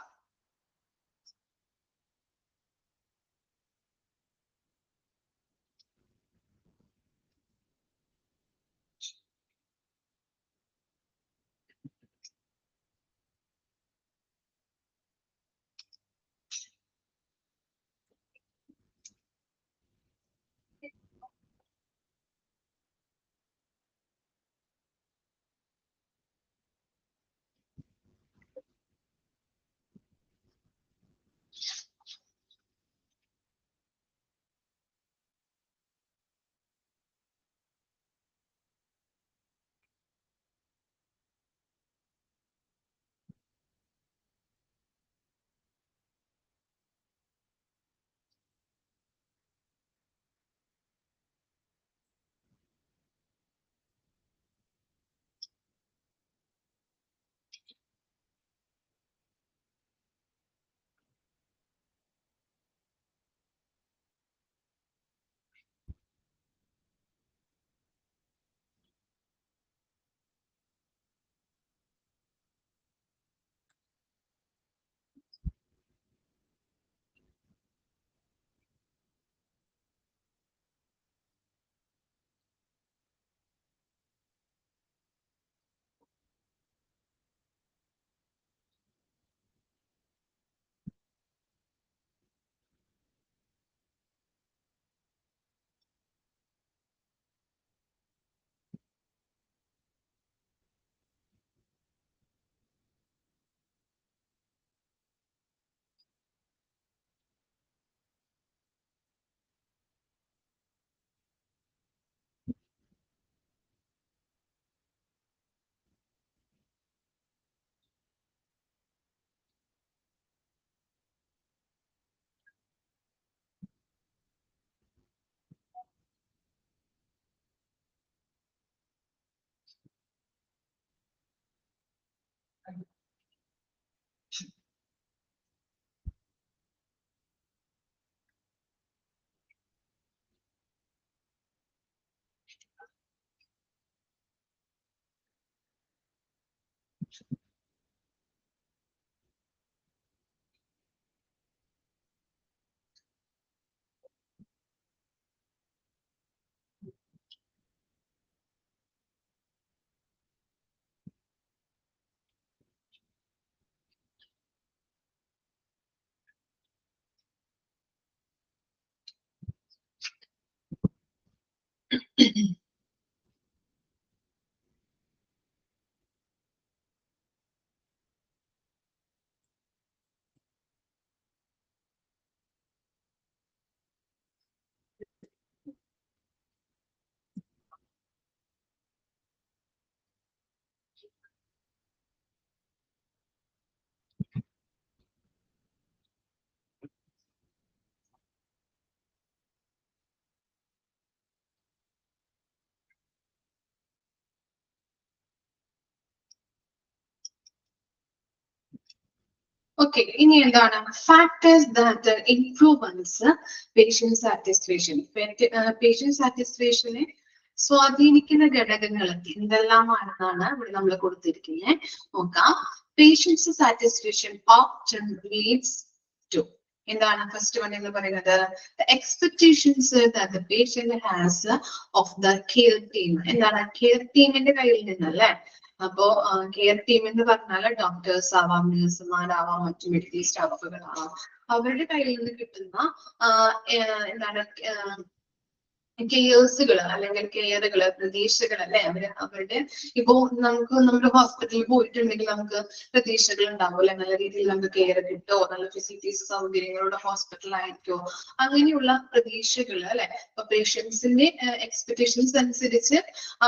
ഓക്കെ, ഇനി എന്താണ് factors that influence patient satisfaction. Patient സാറ്റിസ്ഫാക്ഷനെ സ്വാധീനിക്കുന്ന ഘടകങ്ങൾ എന്തെല്ലാമാണെന്നാണ് ഇവിടെ നമ്മൾ കൊടുത്തിരിക്കുന്നത്. നോക്കാം. Patients satisfaction option leads to, എന്താണ് ഫസ്റ്റ് വൺ എന്ന് പറയുന്നത്, expectations that the patient has of the care team. എന്താണ് കെയർ ടീമിന്റെ കയ്യിൽ നിന്നല്ലേ. അപ്പോ കെയർ ടീം എന്ന് പറഞ്ഞാൽ ഡോക്ടേഴ്സ് ആവാം, നഴ്സുമാരാവാം, മറ്റു മെഡിക്കൽ സ്റ്റാഫുകളാവാം. അവരുടെ കയ്യിൽ നിന്ന് കിട്ടുന്ന എന്താണ് കെയേഴ്സുകൾ അല്ലെങ്കിൽ കെയറുകള്, പ്രതീക്ഷകൾ അല്ലെ. അവരുടെ ഇപ്പോ നമുക്ക് നമ്മുടെ ഹോസ്പിറ്റലിൽ പോയിട്ടുണ്ടെങ്കിൽ നമുക്ക് പ്രതീക്ഷകൾ ഉണ്ടാവും അല്ലെ. നല്ല രീതിയിൽ നമുക്ക് കെയർ കിട്ടോ, നല്ല ഫെസിലിറ്റീസ് സൗകര്യങ്ങളുടെ ഹോസ്പിറ്റൽ ആയിരിക്കോ, അങ്ങനെയുള്ള പ്രതീക്ഷകൾ അല്ലെ. അപ്പൊ പേഷ്യൻസിന്റെ എക്സ്പെക്ടേഷൻസ് അനുസരിച്ച്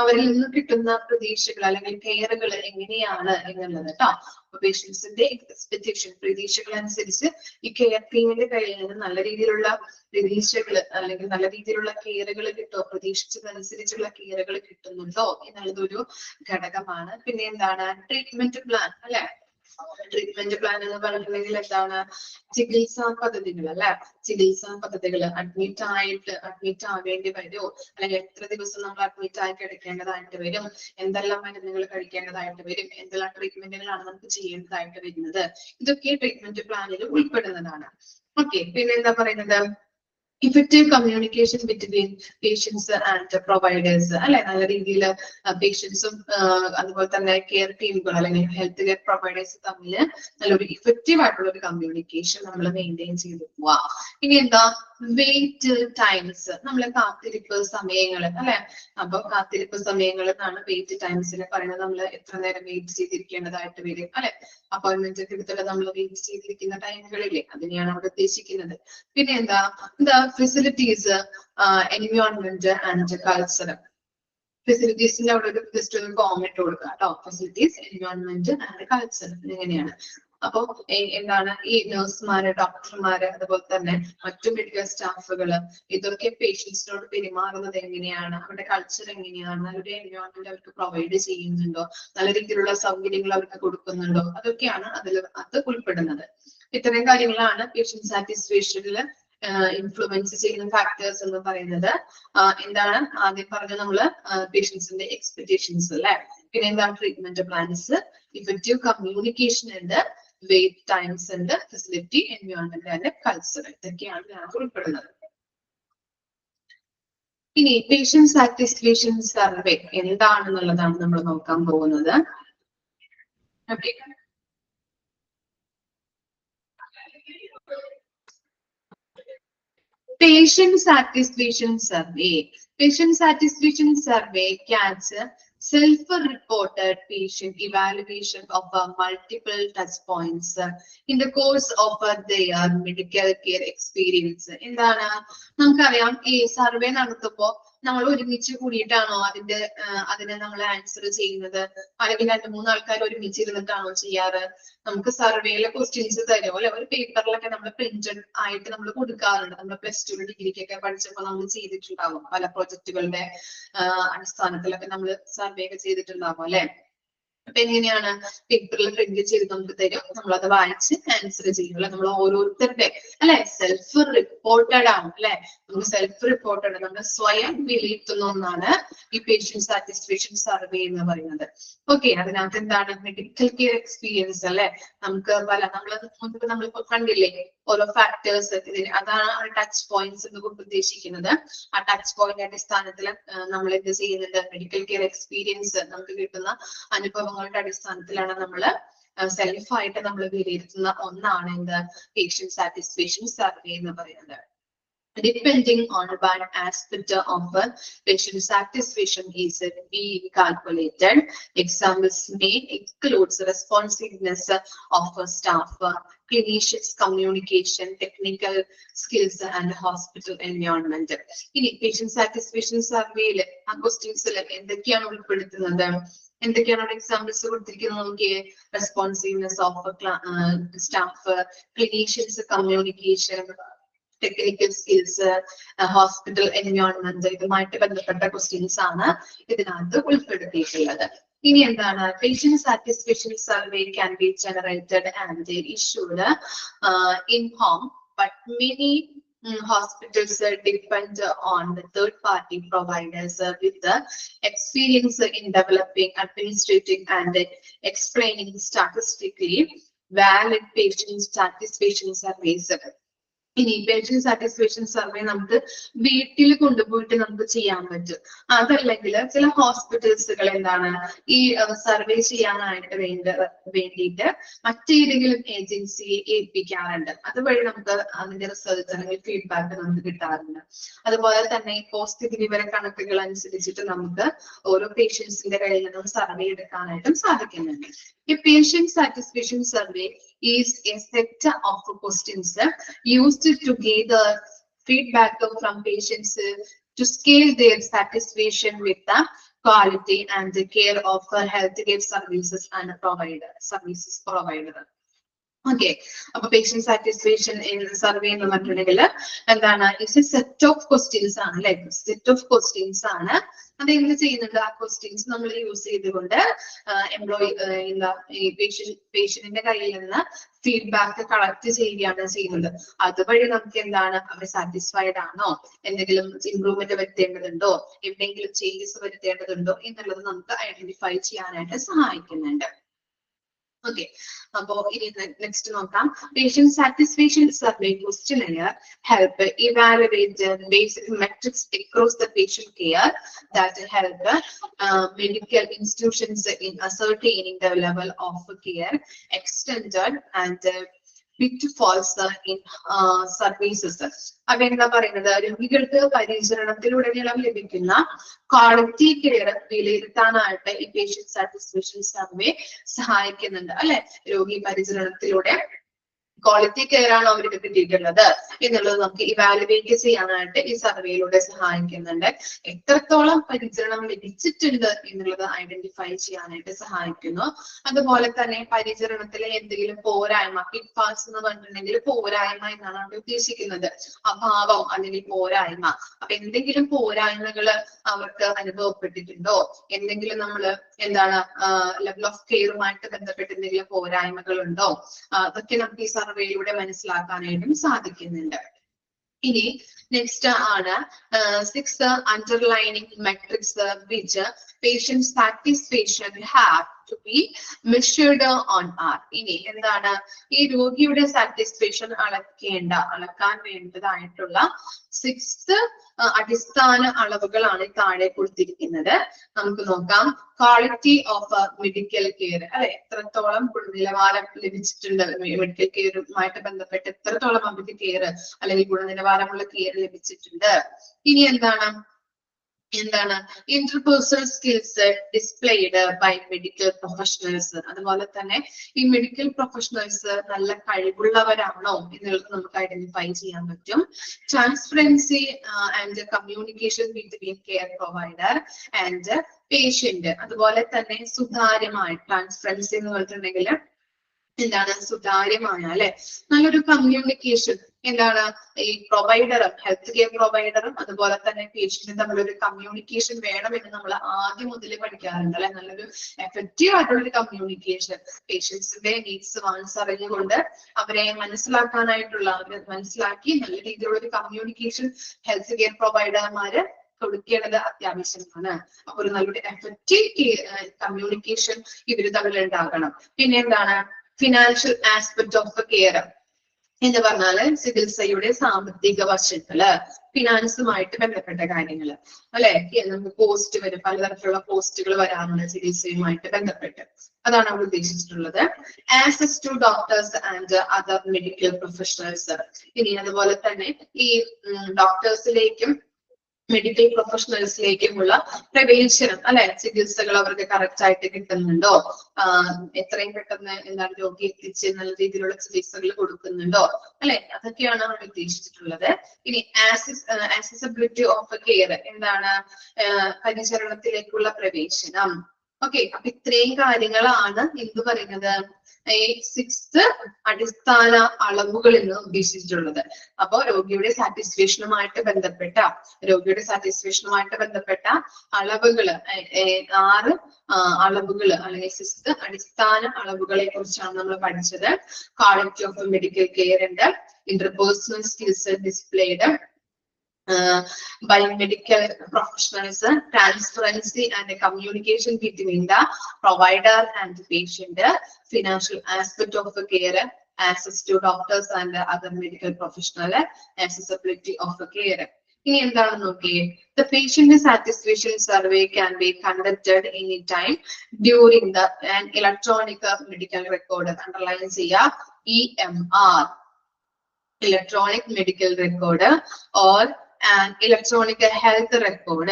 അവരിൽ നിന്ന് കിട്ടുന്ന പ്രതീക്ഷകൾ അല്ലെങ്കിൽ കെയറുകൾ എങ്ങനെയാണ് എന്നുള്ളത് കേട്ടോ. അപ്പൊ പേഷ്യൻസിന്റെ എക്സ്പെക്ടേഷൻ, പ്രതീക്ഷകൾ അനുസരിച്ച് ഈ കെയർ ടീമിന്റെ കയ്യിൽ നിന്ന് നല്ല രീതിയിലുള്ള പ്രതീക്ഷകൾ അല്ലെങ്കിൽ നല്ല രീതിയിലുള്ള കെയറുകൾ കിട്ടോ, പ്രതീക്ഷിച്ചതനുസരിച്ചുള്ള കെയറുകൾ കിട്ടുന്നുണ്ടോ എന്നുള്ളത് ഒരു ഘടകമാണ്. പിന്നെ എന്താണ് ട്രീറ്റ്മെന്റ് പ്ലാൻ അല്ലെ. ട്രീറ്റ്മെന്റ് പ്ലാൻ എന്ന് പറഞ്ഞിട്ടുണ്ടെങ്കിൽ എന്താണ് ചികിത്സാ പദ്ധതികൾ അല്ലെ. ചികിത്സാ പദ്ധതികൾ അഡ്മിറ്റ് ആവേണ്ടി വരുമോ, അല്ലെങ്കിൽ എത്ര ദിവസം നമ്മൾ അഡ്മിറ്റ് ആയി കിടക്കേണ്ടതായിട്ട് വരും, എന്തെല്ലാം മരുന്നുകൾ കഴിക്കേണ്ടതായിട്ട് വരും, എന്തെല്ലാം ട്രീറ്റ്മെന്റുകളാണ് നമുക്ക് ചെയ്യേണ്ടതായിട്ട് വരുന്നത്, ഇതൊക്കെ ട്രീറ്റ്മെന്റ് പ്ലാനിൽ ഉൾപ്പെടുന്നതാണ്. ഓക്കെ, പിന്നെ എന്താ പറയുന്നത്, effective communication between patients and providers അല്ലെ. നല്ല രീതിയിൽ പേഷ്യൻസും അതുപോലെ തന്നെ കെയർ ടീമുകൾ അല്ലെങ്കിൽ ഹെൽത്ത് കെയർ പ്രൊവൈഡേഴ്സ് തമ്മിൽ നല്ലൊരു ഇഫക്റ്റീവ് ആയിട്ടുള്ള ഒരു കമ്മ്യൂണിക്കേഷൻ നമ്മൾ മെയിൻറ്റെയിൻ ചെയ്ത് പോവാ. ഇനി എന്താ വെയിറ്റ് ടൈംസ്, നമ്മളെ കാത്തിരിപ്പ് സമയങ്ങൾ അല്ലെ. അപ്പൊ കാത്തിരിപ്പ് സമയങ്ങൾ എന്നാണ് വെയിറ്റ് ടൈംസിന് പറയുന്നത്. നമ്മൾ എത്ര നേരം വെയിറ്റ് ചെയ്തിരിക്കേണ്ടതായിട്ട് വരും അല്ലെ. അപ്പോയിന്റ്മെന്റ് ഒക്കെ എടുത്തിട്ട് നമ്മൾ വെയിറ്റ് ചെയ്തിരിക്കുന്ന ടൈമുകളില്ലേ, അതിനെയാണ് അവിടെ ഉദ്ദേശിക്കുന്നത്. പിന്നെ എന്താ ഫെസിലിറ്റീസ്, എൻവയോൺമെന്റ് ആൻഡ് കൾച്ചർ. ഫെസിലിറ്റീസിന്റെ അവിടെ ഒരു ജസ്റ്റ് ഒരു കോമന്റ് കൊടുക്കുക കേട്ടോ. ഫെസിലിറ്റീസ്, എൻവയോൺമെന്റ് ആൻഡ് കൾച്ചർ എങ്ങനെയാണ്. അപ്പൊ എന്താണ് ഈ നഴ്സുമാര്, ഡോക്ടർമാര്, അതുപോലെ തന്നെ മറ്റു മെഡിക്കൽ സ്റ്റാഫുകള്, ഇതൊക്കെ പേഷ്യൻസിനോട് പെരുമാറുന്നത് എങ്ങനെയാണ്, അവരുടെ കൾച്ചർ എങ്ങനെയാണ്, അവരുടെ എൻവയോൺമെന്റ് അവർക്ക് പ്രൊവൈഡ് ചെയ്യുന്നുണ്ടോ, നല്ല രീതിയിലുള്ള സൗകര്യങ്ങൾ അവർക്ക് കൊടുക്കുന്നുണ്ടോ, അതൊക്കെയാണ് അത് ഉൾപ്പെടുന്നത്. ഇത്രയും കാര്യങ്ങളാണ് പേഷ്യന്റ് സാറ്റിസ്ഫാക്ഷനിൽ ഇൻഫ്ലുവൻസ് ചെയ്യുന്ന ഫാക്ടേഴ്സ് എന്ന് പറയുന്നത്. എന്താണ് ആദ്യം പറഞ്ഞ നമ്മള് പേഷ്യൻസിന്റെ എക്സ്പെക്ടേഷൻസ് അല്ലെ. പിന്നെ എന്താണ് ട്രീറ്റ്മെന്റ് പ്ലാൻസ്, ഇഫക്റ്റീവ് കമ്മ്യൂണിക്കേഷൻ ഉണ്ട്, വെയിറ്റ് ടൈംസ് ഉണ്ട്, ഫെസിലിറ്റി, എൻവയോൺമെന്റ് ആൻഡ് കൾച്ചർ, ഇതൊക്കെയാണ് ഇതിനകത്ത് ഉൾപ്പെടുന്നത്. ഇനി പേഷ്യന്റ് സാറ്റിസ്ഫാക്ഷൻ സർവേ എന്താണെന്നുള്ളതാണ് നമ്മൾ നോക്കാൻ പോകുന്നത്. Okay, patient satisfaction survey. Patient satisfaction survey gets self-reported patient evaluation of multiple touch points in the course of their medical care experience. എന്താണ് നമുക്കറിയാം, ഈ സർവേ നടത്തുമ്പോ നമ്മൾ ഒരുമിച്ച് കൂടിയിട്ടാണോ അതിനെ നമ്മൾ ആൻസർ ചെയ്യുന്നത്, അല്ലെങ്കിൽ 2-3 ആൾക്കാർ ഒരുമിച്ച് ഇരുന്നിട്ടാണോ ചെയ്യാറ്? നമുക്ക് സർവേയിലെ ക്വസ്റ്റ്യൻസ് തരുമോ അല്ലെ. ഒരു പേപ്പറിലൊക്കെ നമ്മൾ പ്രിന്റഡ് ആയിട്ട് നമ്മൾ കൊടുക്കാറുണ്ട്. നമ്മൾ +2 ഡിഗ്രിക്കൊക്കെ പഠിച്ചപ്പോൾ നമ്മൾ ചെയ്തിട്ടുണ്ടാവും. പല പ്രൊജക്ടുകളുടെ അടിസ്ഥാനത്തിലൊക്കെ നമ്മൾ സർവേ ഒക്കെ ചെയ്തിട്ടുണ്ടാവും അല്ലെ. അപ്പൊ എങ്ങനെയാണ്, പേപ്പറിൽ പ്രിന്റ് ചെയ്ത് നമുക്ക് തരും, നമ്മളത് വായിച്ച് ആൻസർ ചെയ്യും അല്ലെ. നമ്മൾ ഓരോരുത്തരുടെ അല്ലെ സെൽഫ് റിപ്പോർട്ടഡ് ആണ് അല്ലെ. നമുക്ക് സെൽഫ് റിപ്പോർട്ടഡ്, നമ്മൾ സ്വയം വിലയിരുത്തുന്ന ഒന്നാണ് ഈ പേഷ്യന്റ് സാറ്റിസ്ഫാക്ഷൻ സർവേ എന്ന് പറയുന്നത്. ഓക്കെ, അതിനകത്ത് എന്താണ് മെഡിക്കൽ കെയർ എക്സ്പീരിയൻസ് അല്ലെ. നമുക്ക് നമ്മളിപ്പോ കണ്ടില്ലേ ഓരോ ഫാക്ടേഴ്സ്, അതാണ് ടച്ച് പോയിന്റ്സ് എന്ന് കൊണ്ട് ഉദ്ദേശിക്കുന്നത്. ആ ടച്ച് പോയിന്റ് അടിസ്ഥാനത്തിൽ നമ്മൾ എന്ത് ചെയ്യുന്നുണ്ട്, മെഡിക്കൽ കെയർ എക്സ്പീരിയൻസ് നമുക്ക് കിട്ടുന്ന അനുഭവങ്ങളുടെ അടിസ്ഥാനത്തിലാണ് നമ്മൾ സെൽഫായിട്ട് നമ്മൾ വിലയിരുത്തുന്ന ഒന്നാണ് എന്ത് പേഷ്യന്റ് സാറ്റിസ്ഫാക്ഷൻ സർവേ എന്ന് പറയുന്നത്. Depending on one aspect of patient satisfaction is being calculated. Examples may include responsiveness of staff, clinicians, communication, technical skills, and hospital environment. ഇനി patient satisfaction survey ആ ക്വസ്റ്റ്യൻസിൽ എന്തൊക്കെയാണ് ഉൾപ്പെടുത്തുന്നത്, എന്തൊക്കെയാണ് അവിടെ എക്സാമ്പിൾസ് കൊടുത്തിരിക്കുന്നത് നോക്കിയേ. Responsiveness of staff, clinicians, communication, technical skills, hospital environment, ഇതുമായിട്ട് ബന്ധപ്പെട്ട ക്വസ്റ്റ്യൻസ് ആണ് ഇതിനകത്ത് ഉൾപ്പെടുത്തിയിട്ടുള്ളത്. ഇനി എന്താണ് patient satisfaction survey can be generated and issued in home, but many hospitals depend on the third-party providers with the experience in developing, administrating, and explaining statistically valid patient satisfaction surveys. ഇനി patient satisfaction survey നമുക്ക് വീട്ടിൽ കൊണ്ടുപോയിട്ട് നമുക്ക് ചെയ്യാൻ പറ്റും. അതല്ലെങ്കിൽ ചില ഹോസ്പിറ്റൽസുകൾ എന്താണ് ഈ സർവേ ചെയ്യാനായിട്ട് വേണ്ടിയിട്ട് മറ്റേതെങ്കിലും ഏജൻസിയെ ഏൽപ്പിക്കാറുണ്ട്. അതുവഴി നമുക്ക് അതിന്റെ റിസൾട്ട് അല്ലെങ്കിൽ ഫീഡ്ബാക്ക് നമുക്ക് കിട്ടാറുണ്ട്. അതുപോലെ തന്നെ കോസ്റ്റ് വിവര കണക്കുകൾ അനുസരിച്ചിട്ട് നമുക്ക് ഓരോ പേഷ്യൻസിന്റെ കയ്യിൽ നിന്നും സർവേ എടുക്കാനായിട്ടും സാധിക്കുന്നുണ്ട്. A patient satisfaction survey is a set of questions used to gather feedback from patients to scale their satisfaction with the quality and the care of healthcare services and services provider. Okay, അപ്പൊ patient satisfaction survey എന്ന് പറഞ്ഞിട്ടുണ്ടെങ്കിൽ എന്താണ് set of questions ആണ് അല്ലെ, set of questions ആണ്. അത് എന്ത് ചെയ്യുന്നുണ്ട്, ആ ക്വസ്റ്റ്യൻസ് നമ്മൾ യൂസ് ചെയ്തുകൊണ്ട് ഈ പേഷ്യന്റിന്റെ കയ്യിൽ നിന്ന് ഫീഡ്ബാക്ക് കളക്ട് ചെയ്യുകയാണ് ചെയ്യുന്നത്. അതുവഴി നമുക്ക് എന്താണ് അവർ സാറ്റിസ്ഫൈഡ് ആണോ, എന്തെങ്കിലും ഇംപ്രൂവ്മെന്റ് വരുത്തേണ്ടതുണ്ടോ, എവിടെയെങ്കിലും ചേഞ്ചസ് വരുത്തേണ്ടതുണ്ടോ എന്നുള്ളത് നമുക്ക് ഐഡന്റിഫൈ ചെയ്യാനായിട്ട് സഹായിക്കുന്നുണ്ട്. Okay, next നോക്കാം. Patient satisfaction survey questionnaire help evaluate the basic metrics across the patient care that help medical institutions in ascertaining the level of care extended and pitfalls in services. അതെന്താ പറയുന്നത്, രോഗികൾക്ക് പരിചരണത്തിലുടനീളം ലഭിക്കുന്ന quality care വിലയിരുത്താനായിട്ട് ഈ patient satisfaction survey സഹായിക്കുന്നുണ്ട് അല്ലെ. രോഗി പരിചരണത്തിലൂടെ quality care ആണോ അവർക്ക് കിട്ടിയിട്ടുള്ളത് എന്നുള്ളത് നമുക്ക് ഇവാലുവേറ്റ് ചെയ്യാനായിട്ട് ഈ സർവേയിലൂടെ സഹായിക്കുന്നുണ്ട്. എത്രത്തോളം പരിചരണം ലഭിച്ചിട്ടുണ്ട് എന്നുള്ളത് ഐഡന്റിഫൈ ചെയ്യാനായിട്ട് സഹായിക്കുന്നു. അതുപോലെ തന്നെ പരിചരണത്തിലെ എന്തെങ്കിലും പോരായ്മ, പിറ്റ്ഫാൾസ് എന്ന് പറഞ്ഞിട്ടുണ്ടെങ്കിൽ പോരായ്മ എന്നാണ് അവിടെ ഉദ്ദേശിക്കുന്നത്, അഭാവം അല്ലെങ്കിൽ പോരായ്മ. അപ്പൊ എന്തെങ്കിലും പോരായ്മകൾ അവർക്ക് അനുഭവപ്പെട്ടിട്ടുണ്ടോ, എന്തെങ്കിലും നമ്മള് എന്താണ് ലെവൽ ഓഫ് കെയറുമായിട്ട് ബന്ധപ്പെട്ട് എന്തെങ്കിലും പോരായ്മകൾ ഉണ്ടോ, അതൊക്കെ നമുക്ക് ഈ സർവേയിലൂടെ മനസ്സിലാക്കാനായിട്ടും സാധിക്കുന്നുണ്ട്. ഇനി നെക്സ്റ്റ് ആണ് 6 underlining matrix which patient satisfaction have to be measured on R. ഇനി എന്താണ് ഈ രോഗിയുടെ സാറ്റിസ്ഫാക്ഷൻ അളക്കാൻ വേണ്ടതായിട്ടുള്ള 6 അടിസ്ഥാന അളവുകളാണ് താഴെ കൊടുത്തിരിക്കുന്നത്. നമുക്ക് നോക്കാം. ക്വാളിറ്റി ഓഫ് മെഡിക്കൽ കെയർ അല്ലെ, എത്രത്തോളം ഗുണനിലവാരം ലഭിച്ചിട്ടുണ്ട്, മെഡിക്കൽ കെയറുമായിട്ട് ബന്ധപ്പെട്ട് എത്രത്തോളം അവർക്ക് കെയർ അല്ലെങ്കിൽ ഗുണനിലവാരമുള്ള കെയർ ലഭിച്ചിട്ടുണ്ട്. ഇനി എന്താണ് interpersonal skills displayed by medical professionals. അതുപോലെ തന്നെ ഈ മെഡിക്കൽ പ്രൊഫഷണൽസ് നല്ല കഴിവുള്ളവരാണോ എന്നുള്ളത് നമുക്ക് ഐഡന്റിഫൈ ചെയ്യാൻ പറ്റും. Transparency and communication between care provider and patient. അതുപോലെ തന്നെ സുതാര്യമായ, ട്രാൻസ്പെറൻസി എന്ന് പറഞ്ഞിട്ടുണ്ടെങ്കിൽ എന്താണ് സുതാര്യമായ അല്ലെ, നല്ലൊരു കമ്മ്യൂണിക്കേഷൻ. എന്താണ് ഈ പ്രൊവൈഡറും ഹെൽത്ത് കെയർ പ്രൊവൈഡറും അതുപോലെ തന്നെ പേഷ്യന്റും തമ്മിലൊരു കമ്മ്യൂണിക്കേഷൻ വേണമെന്ന് നമ്മൾ ആദ്യം മുതൽ പഠിക്കാറുണ്ട് അല്ലെ. നല്ലൊരു എഫക്റ്റീവ് ആയിട്ടുള്ളൊരു കമ്മ്യൂണിക്കേഷൻ, പേഷ്യൻസിന്റെ നീഡ്സ് അറിഞ്ഞുകൊണ്ട് അവരെ മനസ്സിലാക്കാനായിട്ടുള്ള, അവരെ മനസ്സിലാക്കി നല്ല രീതിയിലുള്ള ഒരു കമ്മ്യൂണിക്കേഷൻ ഹെൽത്ത് കെയർ പ്രൊവൈഡർമാര് കൊടുക്കേണ്ടത് അത്യാവശ്യമാണ്. അപ്പൊ ഒരു നല്ലൊരു എഫക്റ്റീവ് കമ്മ്യൂണിക്കേഷൻ ഇവര് തമ്മിൽ ഉണ്ടാകണം. പിന്നെ എന്താണ് ഫിനാൻഷ്യൽ ആസ്പെക്ട് ഓഫ് കെയർ എന്ന് പറഞ്ഞാല് ചികിത്സയുടെ സാമ്പത്തിക വശങ്ങള്, ഫിനാൻസുമായിട്ട് ബന്ധപ്പെട്ട കാര്യങ്ങള് അല്ലെ. നമുക്ക് കോസ്റ്റ് വരും, പലതരത്തിലുള്ള കോസ്റ്റുകൾ വരാറുണ്ട് ചികിത്സയുമായിട്ട് ബന്ധപ്പെട്ട്. അതാണ് അവിടെ ഉദ്ദേശിച്ചിട്ടുള്ളത്. Access to doctors and other medical professionals. ഇനി അതുപോലെ തന്നെ ഈ ഡോക്ടേഴ്സിലേക്കും മെഡിക്കൽ പ്രൊഫഷണൽസിലേക്കുമുള്ള പ്രവേശനം അല്ലെ, ചികിത്സകൾ അവർക്ക് കറക്റ്റ് ആയിട്ട് കിട്ടുന്നുണ്ടോ, എത്രയും പെട്ടെന്ന് എന്താണ് രോഗി എത്തിച്ച് നല്ല രീതിയിലുള്ള ചികിത്സകൾ കൊടുക്കുന്നുണ്ടോ അല്ലെ, അതൊക്കെയാണ് അവിടെ ഉദ്ദേശിച്ചിട്ടുള്ളത്. ഇനി ആക്സസിബിലിറ്റി ഓഫ് കെയർ, എന്താണ് പരിചരണത്തിലേക്കുള്ള പ്രവേശനം. ഓക്കെ, അപ്പൊ ഇത്രയും കാര്യങ്ങളാണ് എന്ത് പറയുന്നത് സിക്സ്ത് അടിസ്ഥാന അളവുകൾ എന്ന് ഉദ്ദേശിച്ചിട്ടുള്ളത്. അപ്പോ രോഗിയുടെ സാറ്റിസ്ഫാക്ഷനുമായിട്ട് ബന്ധപ്പെട്ട അളവുകൾ, 6 അളവുകൾ അല്ലെങ്കിൽ സിക്സ്ത് അടിസ്ഥാന അളവുകളെ കുറിച്ചാണ് നമ്മൾ പഠിച്ചത്. ക്വാളിറ്റി ഓഫ് മെഡിക്കൽ കെയർ ഉണ്ട്, interpersonal skills displayed by medical professionals, transparency and communication between the provider and the patient, financial aspect of the care, access to doctors and other medical professionals, accessibility of the care. ഇനി എന്താണ് നോക്കിയേ, the patient satisfaction survey can be conducted anytime during the an electronic medical record. Underline ചെയ്യുക, EMR, electronic medical record, or an electronic health record.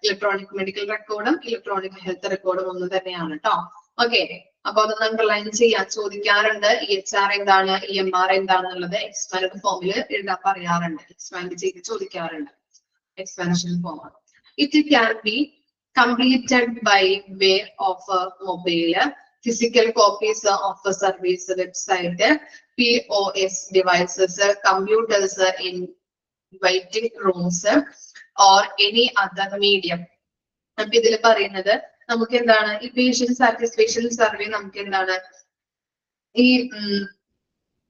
Electronic medical റെക്കോർഡും electronic health റെക്കോർഡും ഒന്ന് തന്നെയാണ് കേട്ടോ. Okay, അപ്പൊ അതൊന്ന് അണ്ടർലൈൻ ചെയ്യാൻ ചോദിക്കാറുണ്ട്. EHR എന്താണ്, EMR എന്താണെന്നുള്ളത് എക്സ്പാൻഡ് ഫോമിൽ എഴുതാൻ പറയാറുണ്ട്, എക്സ്പാൻഡ് ചെയ്ത് ചോദിക്കാറുണ്ട്. Expansion form. It can be completed by way of mobile, physical copies of the service website, POS devices, computers in waiting rooms, or any other medium. അപ്പൊ ഇതിൽ പറയുന്നത് നമുക്ക് എന്താണ്, ഈ പേഷ്യന്റ് സാറ്റിസ്ഫാക്ഷൻ സർവേ നമുക്ക് എന്താണ് ഈ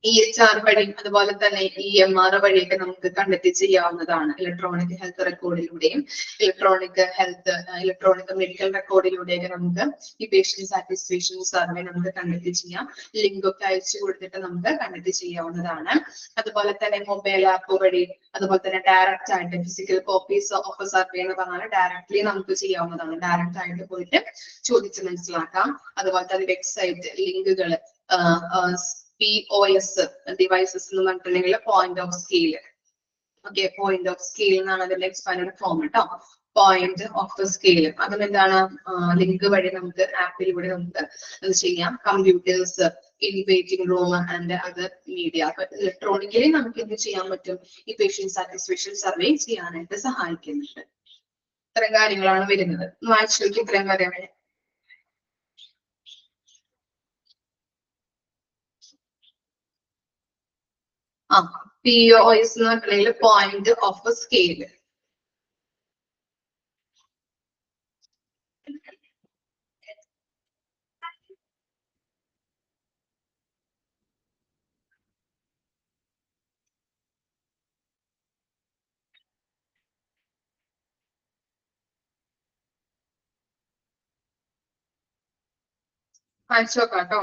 EHR വഴി അതുപോലെ തന്നെ EMR വഴിയൊക്കെ നമുക്ക് കണ്ടക്ട് ചെയ്യാവുന്നതാണ്. ഇലക്ട്രോണിക് ഹെൽത്ത് റെക്കോർഡിലൂടെയും ഇലക്ട്രോണിക് മെഡിക്കൽ റെക്കോർഡിലൂടെയൊക്കെ നമുക്ക് ഈ പേഷ്യന്റ് സാറ്റിസ്ഫാക്ഷൻ സർവേ നമുക്ക് കണ്ടക്ട് ചെയ്യാം. ലിങ്ക് ഒക്കെ അയച്ചു കൊടുത്തിട്ട് നമുക്ക് കണ്ടക്ട് ചെയ്യാവുന്നതാണ്. അതുപോലെ തന്നെ മൊബൈൽ ആപ്പ് വഴി, അതുപോലെ തന്നെ ഡയറക്റ്റ് ആയിട്ട് ഫിസിക്കൽ കോപ്പീസ് ഓഫ് സർവേ എന്ന് പറഞ്ഞാൽ ഡയറക്ട്ലി നമുക്ക് ചെയ്യാവുന്നതാണ്. ഡയറക്റ്റ് ആയിട്ട് പോയിട്ട് ചോദിച്ച് മനസ്സിലാക്കാം. അതുപോലെ തന്നെ വെബ്സൈറ്റ് ലിങ്കുകൾ, POS ഡിവൈസസ് എന്ന് പറഞ്ഞിട്ടുണ്ടെങ്കിൽ point of scale. Okay, point of scale എന്നാണ് അതിന്റെ എക്സ്പാൻഡ് ഫോം കേട്ടോ. പോയിന്റ് ഓഫ് സ്കെയിൽ അതും എന്താണ്, ലിങ്ക് വഴി നമുക്ക് ആപ്പിലൂടെ നമുക്ക് അത് ചെയ്യാം. Computers in waiting room and other media. അപ്പൊ ഇലക്ട്രോണിക്കലി നമുക്ക് എന്ത് ചെയ്യാൻ പറ്റും, ഈ പേഷ്യന്റ് സാറ്റിസ്ഫാക്ഷൻ സർവേ ചെയ്യാനായിട്ട് സഹായിക്കുന്നുണ്ട്. ഇത്തരം കാര്യങ്ങളാണ് വരുന്നത്. വായിച്ചു ഇത്രയും കാര്യങ്ങൾ. POS എന്ന് പറഞ്ഞിട്ടുണ്ടെങ്കിൽ പോയിന്റ് ഓഫ് സ്കെയിൽ. വായിച്ചു നോക്കാം കേട്ടോ.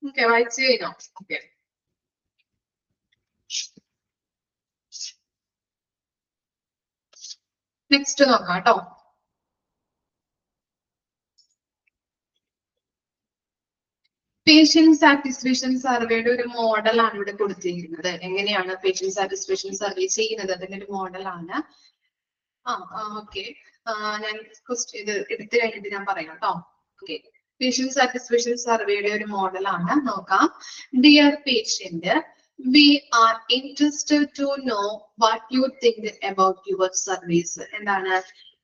ഓക്കെ, വായിച്ചു കഴിഞ്ഞോ? ഓക്കെ, നെക്സ്റ്റ് നോക്കാം കേട്ടോ. പേഷ്യന്റ് സാറ്റിസ്ഫാക്ഷൻ സർവേയുടെ ഒരു മോഡലാണ് ഇവിടെ കൊടുത്തിരിക്കുന്നത്. എങ്ങനെയാണ് പേഷ്യന്റ് സാറ്റിസ്ഫാക്ഷൻ സർവേ ചെയ്യുന്നത്, അതിന്റെ ഒരു മോഡലാണ്. ഓക്കെ, ഞാൻ ഇത് എടുത്തു കഴിഞ്ഞിട്ട് ഞാൻ പറയാം കേട്ടോ. ഓക്കെ, പേഷ്യന്റ് സാറ്റിസ്ഫാക്ഷൻ സർവേയുടെ ഒരു മോഡലാണ്. നോക്കാം. Dear patient, we are interested to know what you think about your service. എന്താണ്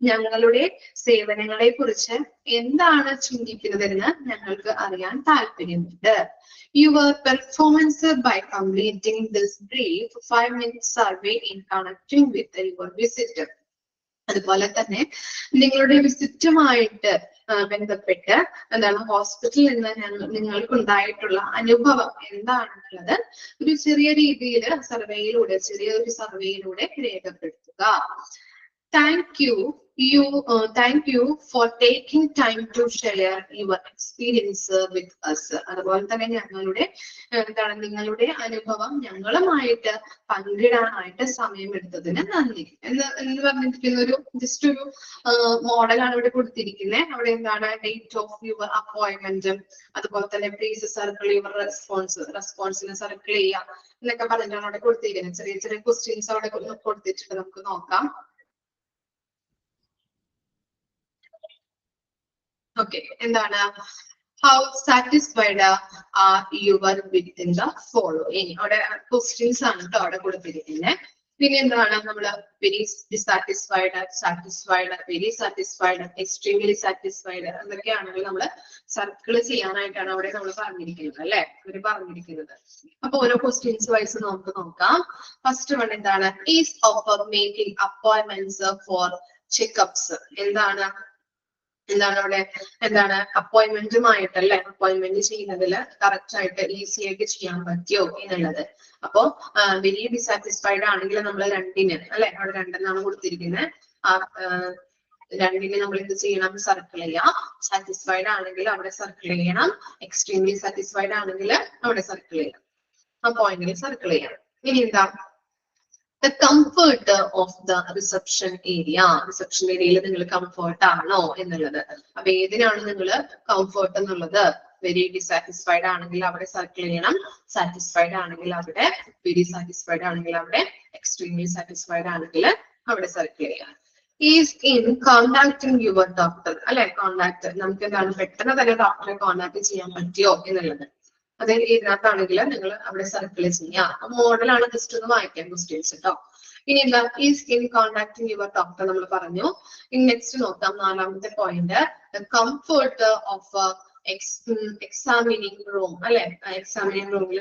ഞങ്ങളുടെ സേവനങ്ങളെ കുറിച്ച് എന്താണ് ചിന്തിക്കുന്നതെന്ന് ഞങ്ങൾക്ക് അറിയാൻ താല്പര്യമുണ്ട്. Your performance by completing this brief 5-minute survey in connecting with your visitor. അതുപോലെ തന്നെ നിങ്ങളുടെ വിസിറ്റുമായിട്ട് ബന്ധപ്പെട്ട് എന്താണ് ഹോസ്പിറ്റലിൽ നിന്ന് നിങ്ങൾക്കുണ്ടായിട്ടുള്ള അനുഭവം എന്താണെന്നുള്ളത് ഒരു ചെറിയ രീതിയിൽ സർവേയിലൂടെ, ചെറിയൊരു സർവേയിലൂടെ രേഖപ്പെടുത്തുക. Thank you for taking time to share your experience with us. അതുപോലെ തന്നെ ഞങ്ങളുടെ നിങ്ങളുടെ അനുഭവം ഞങ്ങളുമായിട്ട് പങ്കിടാനായിട്ട് സമയമെടുത്തതിന് നന്ദി എന്ന് പറഞ്ഞിരിക്കുന്ന ഒരു ജസ്റ്റ് ഒരു മോഡലാണ് ഇവിടെ കൊടുത്തിരിക്കുന്നത്. അവിടെ എന്താണ് ഡേറ്റ് ഓഫ് യുവർ അപ്പോയിന്റ്മെന്റ്, അതുപോലെ തന്നെ പ്ലീസ് സർക്കിൾ യുവർ റെസ്പോൺസിനെ സർക്കിൾ ചെയ്യാം എന്നൊക്കെ പറഞ്ഞിട്ടാണ് അവിടെ കൊടുത്തിരിക്കുന്നത്. ചെറിയ ചെറിയ ക്വസ്റ്റ്യൻസ് അവിടെ കൊടുത്തിട്ടുണ്ട്, നമുക്ക് നോക്കാം. ഓക്കെ, എന്താണ് how satisfied are your with in the following. അവിടെ ക്വസ്റ്റ്യൻസ് ആണ് കേട്ടോ അവിടെ കൊടുത്തിരിക്കുന്നത്. പിന്നെ എന്താണ് നമ്മള് very dissatisfied, satisfied, very satisfied, extremely satisfied എന്നൊക്കെയാണെങ്കിൽ നമ്മള് സർക്കിൾ ചെയ്യാനായിട്ടാണ് അവിടെ നമ്മൾ പറഞ്ഞിരിക്കുന്നത് അല്ലെ, അവര് പറഞ്ഞിരിക്കുന്നത്. അപ്പൊ ഓരോ ക്വസ്റ്റ്യൻസ് വൈസ് നമുക്ക് നോക്കാം. ഫസ്റ്റ് വൺ എന്താണ് ease of making appointments for checkups. എന്താണ് അവിടെ അപ്പോയിന്റ്മെന്റുമായിട്ടല്ലേ, അപ്പോയിന്റ്മെന്റ് ചെയ്യുന്നതില് കറക്റ്റ് ആയിട്ട് ഈസി ആയിട്ട് ചെയ്യാൻ പറ്റിയോ എന്നുള്ളത്. അപ്പോ വെരി ഡിസാറ്റിസ്ഫൈഡ് ആണെങ്കിൽ നമ്മൾ രണ്ടിന് അല്ലെ, അവിടെ രണ്ടെണ്ണാണ് കൊടുത്തിരിക്കുന്നത്. രണ്ടിന് നമ്മൾ എന്ത് ചെയ്യണം, സർക്കിൾ ചെയ്യാം. സാറ്റിസ്ഫൈഡ് ആണെങ്കിൽ അവിടെ സർക്കിൾ ചെയ്യണം, എക്സ്ട്രീംലി സാറ്റിസ്ഫൈഡ് ആണെങ്കിൽ അവിടെ സർക്കിൾ ചെയ്യണം, ആ പോയിന്റിൽ സർക്കിൾ ചെയ്യണം. ഇനി എന്താ the comfort of the reception area. Reception ഏരിയയിൽ നിങ്ങൾ കംഫർട്ട് ആണോ എന്നുള്ളത്. അപ്പൊ ഏതിനാണ് നിങ്ങൾ കംഫർട്ട് എന്നുള്ളത്? വെരി ഡിസാറ്റിസ്ഫൈഡ് ആണെങ്കിൽ അവിടെ സർക്കിൾ ചെയ്യണം, സാറ്റിസ്ഫൈഡ് ആണെങ്കിൽ അവിടെ, വെരി സാറ്റിസ്ഫൈഡ് ആണെങ്കിൽ അവിടെ, എക്സ്ട്രീംലി സാറ്റിസ്ഫൈഡ് ആണെങ്കിൽ അവിടെ സർക്കിൾ ചെയ്യാം. Is in contacting your doctor അല്ലെ, കോണ്ടാക്ട് നമുക്ക് എന്താണ് പെട്ടെന്ന് തന്നെ ഡോക്ടറെ കോണ്ടാക്ട് ചെയ്യാൻ പറ്റിയോ എന്നുള്ളത്. അതായത് ഇതിനകത്താണെങ്കിൽ നിങ്ങൾ അവിടെ സർക്കിൾ ചെയ്യാം. മോഡലാണ് ജസ്റ്റ് ഒന്ന് വായിക്കാൻ ക്വസ്റ്റ്യൻസ് കേട്ടോ. ഇനി എന്താ is in contacting your doctor നമ്മൾ പറഞ്ഞു. ഇനി നെക്സ്റ്റ് നോക്കാം, നാലാമത്തെ point comfort of examining room അല്ലെ. എക്സാമിനിങ് റൂമിൽ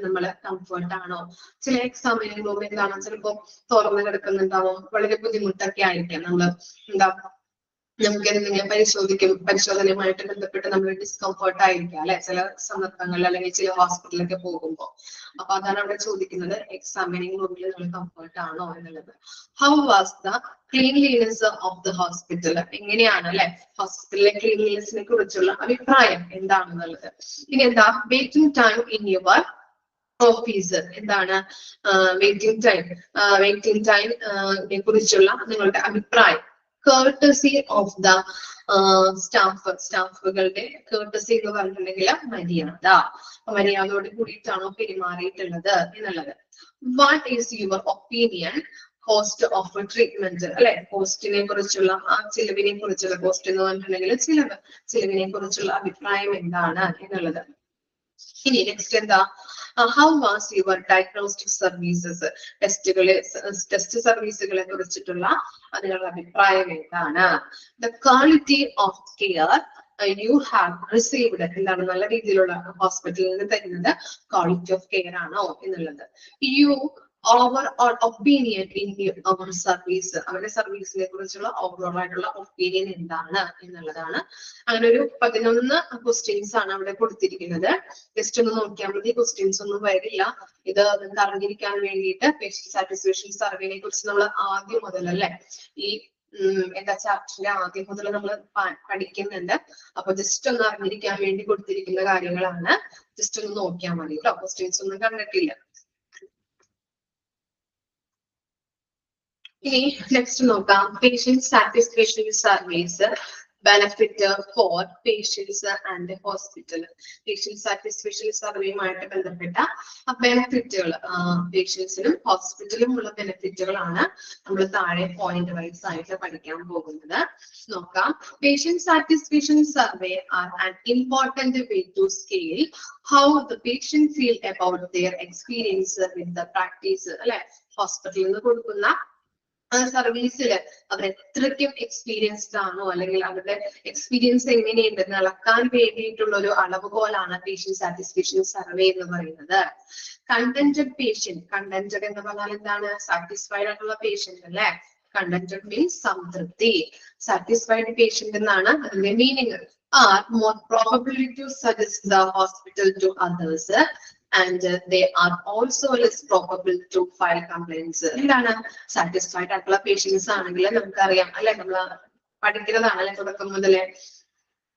നമ്മള് കംഫർട്ട് ആണോ? ചില എക്സാമിനിങ് റൂം എന്താണ് ചിലപ്പോ തുറന്നു കിടക്കുന്നുണ്ടാവും, വളരെ ബുദ്ധിമുട്ടൊക്കെ ആയിരിക്കാം. നമ്മള് എന്താ നമുക്ക് എന്തെങ്കിലും പരിശോധനയുമായിട്ട് ബന്ധപ്പെട്ട് നമ്മൾ ഡിസ്കംഫർട്ട് ആയിരിക്കാം അല്ലെ ചില സന്ദർഭങ്ങളിൽ, അല്ലെങ്കിൽ ചില ഹോസ്പിറ്റലിലൊക്കെ പോകുമ്പോൾ. അപ്പൊ അതാണ് അവിടെ ചോദിക്കുന്നത്, എക്സാമിനിങ് റൂമിൽ നിങ്ങൾ കംഫർട്ട് ആണോ എന്നുള്ളത്. How was the cleanliness of the hospital. എങ്ങനെയാണ് അല്ലെ ഹോസ്പിറ്റലിലെ ക്ലീൻലിനെസിനെ കുറിച്ചുള്ള അഭിപ്രായം എന്താണെന്നുള്ളത്. ഇനി എന്താ waiting time in your office. എന്താണ് വെയിറ്റിംഗ് ടൈമിനെ കുറിച്ചുള്ള നിങ്ങളുടെ അഭിപ്രായം. courtesy of the സ്റ്റാഫുകളുടെ courtesy എന്ന് പറഞ്ഞിട്ടുണ്ടെങ്കിൽ മര്യാദയോട് കൂടിയിട്ടാണോ പെരുമാറിയിട്ടുള്ളത് എന്നുള്ളത്. What is your opinion cost of treatment അല്ലെ, കോസ്റ്റിനെ കുറിച്ചുള്ള ചിലവിനെ കുറിച്ചുള്ള, കോസ്റ്റ് എന്ന് പറഞ്ഞിട്ടുണ്ടെങ്കിൽ ചിലവിനെ കുറിച്ചുള്ള അഭിപ്രായം എന്താണ് എന്നുള്ളത്. ഇനി നെക്സ്റ്റ് എന്താ how was your diagnostic services. Test സർവീസുകളെ കുറിച്ചിട്ടുള്ള അതിനുള്ള അഭിപ്രായം എന്താണ്. The quality of care you have received. എന്താണ് നല്ല രീതിയിലുള്ള ഹോസ്പിറ്റലിൽ നിന്ന് തരുന്നത് ക്വാളിറ്റി ഓഫ് കെയർ ആണോ എന്നുള്ളത്. Over opinion in our service. അവരുടെ സർവീസിനെ കുറിച്ചുള്ള ഓവറോൾ ആയിട്ടുള്ള ഒപ്പീനിയൻ എന്താണ് എന്നുള്ളതാണ്. അങ്ങനെ ഒരു 11 ക്വസ്റ്റ്യൻസ് ആണ് അവിടെ കൊടുത്തിരിക്കുന്നത്. ജസ്റ്റ് ഒന്ന് നോക്കിയാൽ മതി, ക്വസ്റ്റ്യൻസ് ഒന്നും വരില്ല. ഇത് നിങ്ങൾക്ക് അറിഞ്ഞിരിക്കാൻ വേണ്ടിയിട്ട് പേഷ്യന്റ് സാറ്റിസ്ഫാക്ഷൻ സർവേനെ കുറിച്ച് നമ്മൾ ആദ്യം മുതൽ അല്ലെ ഈ എന്താ ചാപ്റ്ററിന്റെ ആദ്യം മുതൽ നമ്മൾ പഠിക്കുന്നുണ്ട്. അപ്പൊ ജസ്റ്റ് ഒന്ന് അറിഞ്ഞിരിക്കാൻ വേണ്ടി കൊടുത്തിരിക്കുന്ന കാര്യങ്ങളാണ്. ജസ്റ്റ് ഒന്ന് നോക്കിയാൽ മതി കേട്ടോ. ക്വസ്റ്റ്യൻസ് ഒന്നും കണ്ടിട്ടില്ല. ഇനി നെക്സ്റ്റ് നോക്കാം. Patient satisfaction service benefit for patients and hospital. Patient satisfaction സർവേയുമായിട്ട് ബന്ധപ്പെട്ട ബെനിഫിറ്റുകൾ പേഷ്യൻസിനും ഹോസ്പിറ്റലിലും ഉള്ള ബെനിഫിറ്റുകളാണ് നമ്മൾ താഴെ പോയിന്റ് വൈസ് ആയിട്ട് പഠിക്കാൻ പോകുന്നത്. നോക്കാം. Patient satisfaction survey are an important way to scale how the patient feel about their experience with the practice. അല്ലെ, ഹോസ്പിറ്റലിൽ നിന്ന് കൊടുക്കുന്ന സർവീസില് അവർ എത്രയ്ക്കും എക്സ്പീരിയൻസ്ഡ് ആണോ അല്ലെങ്കിൽ അവരുടെ എക്സ്പീരിയൻസ് എങ്ങനെയുണ്ടെന്ന് അളക്കാൻ വേണ്ടിയിട്ടുള്ള ഒരു അളവുകോലാണ് പേഷ്യന്റ് സാറ്റിസ്ഫാക്ഷൻ സർവേ എന്ന് പറയുന്നത്. കണ്ടന്റഡ് പേഷ്യന്റ്, കണ്ടന്റഡ് എന്ന് പറഞ്ഞാൽ എന്താണ്? സാറ്റിസ്ഫൈഡ് ആയിട്ടുള്ള പേഷ്യന്റ് അല്ലെ. കണ്ടന്റഡ് മീൻസ് സംതൃപ്തി. സാറ്റിസ്ഫൈഡ് പേഷ്യന്റ് എന്നാണ് അതിന്റെ meaning. Are more probability to suggest the hospital to others and they are also less probable to file complaints. എന്താണ്? സാറ്റിസ്ഫൈഡ് ആയിട്ടുള്ള പേഷ്യൻസ് ആണെങ്കിൽ നമുക്കറിയാം അല്ലെ, നമ്മൾ പഠിക്കുന്നതാണല്ലേ തുടക്കം മുതലേ.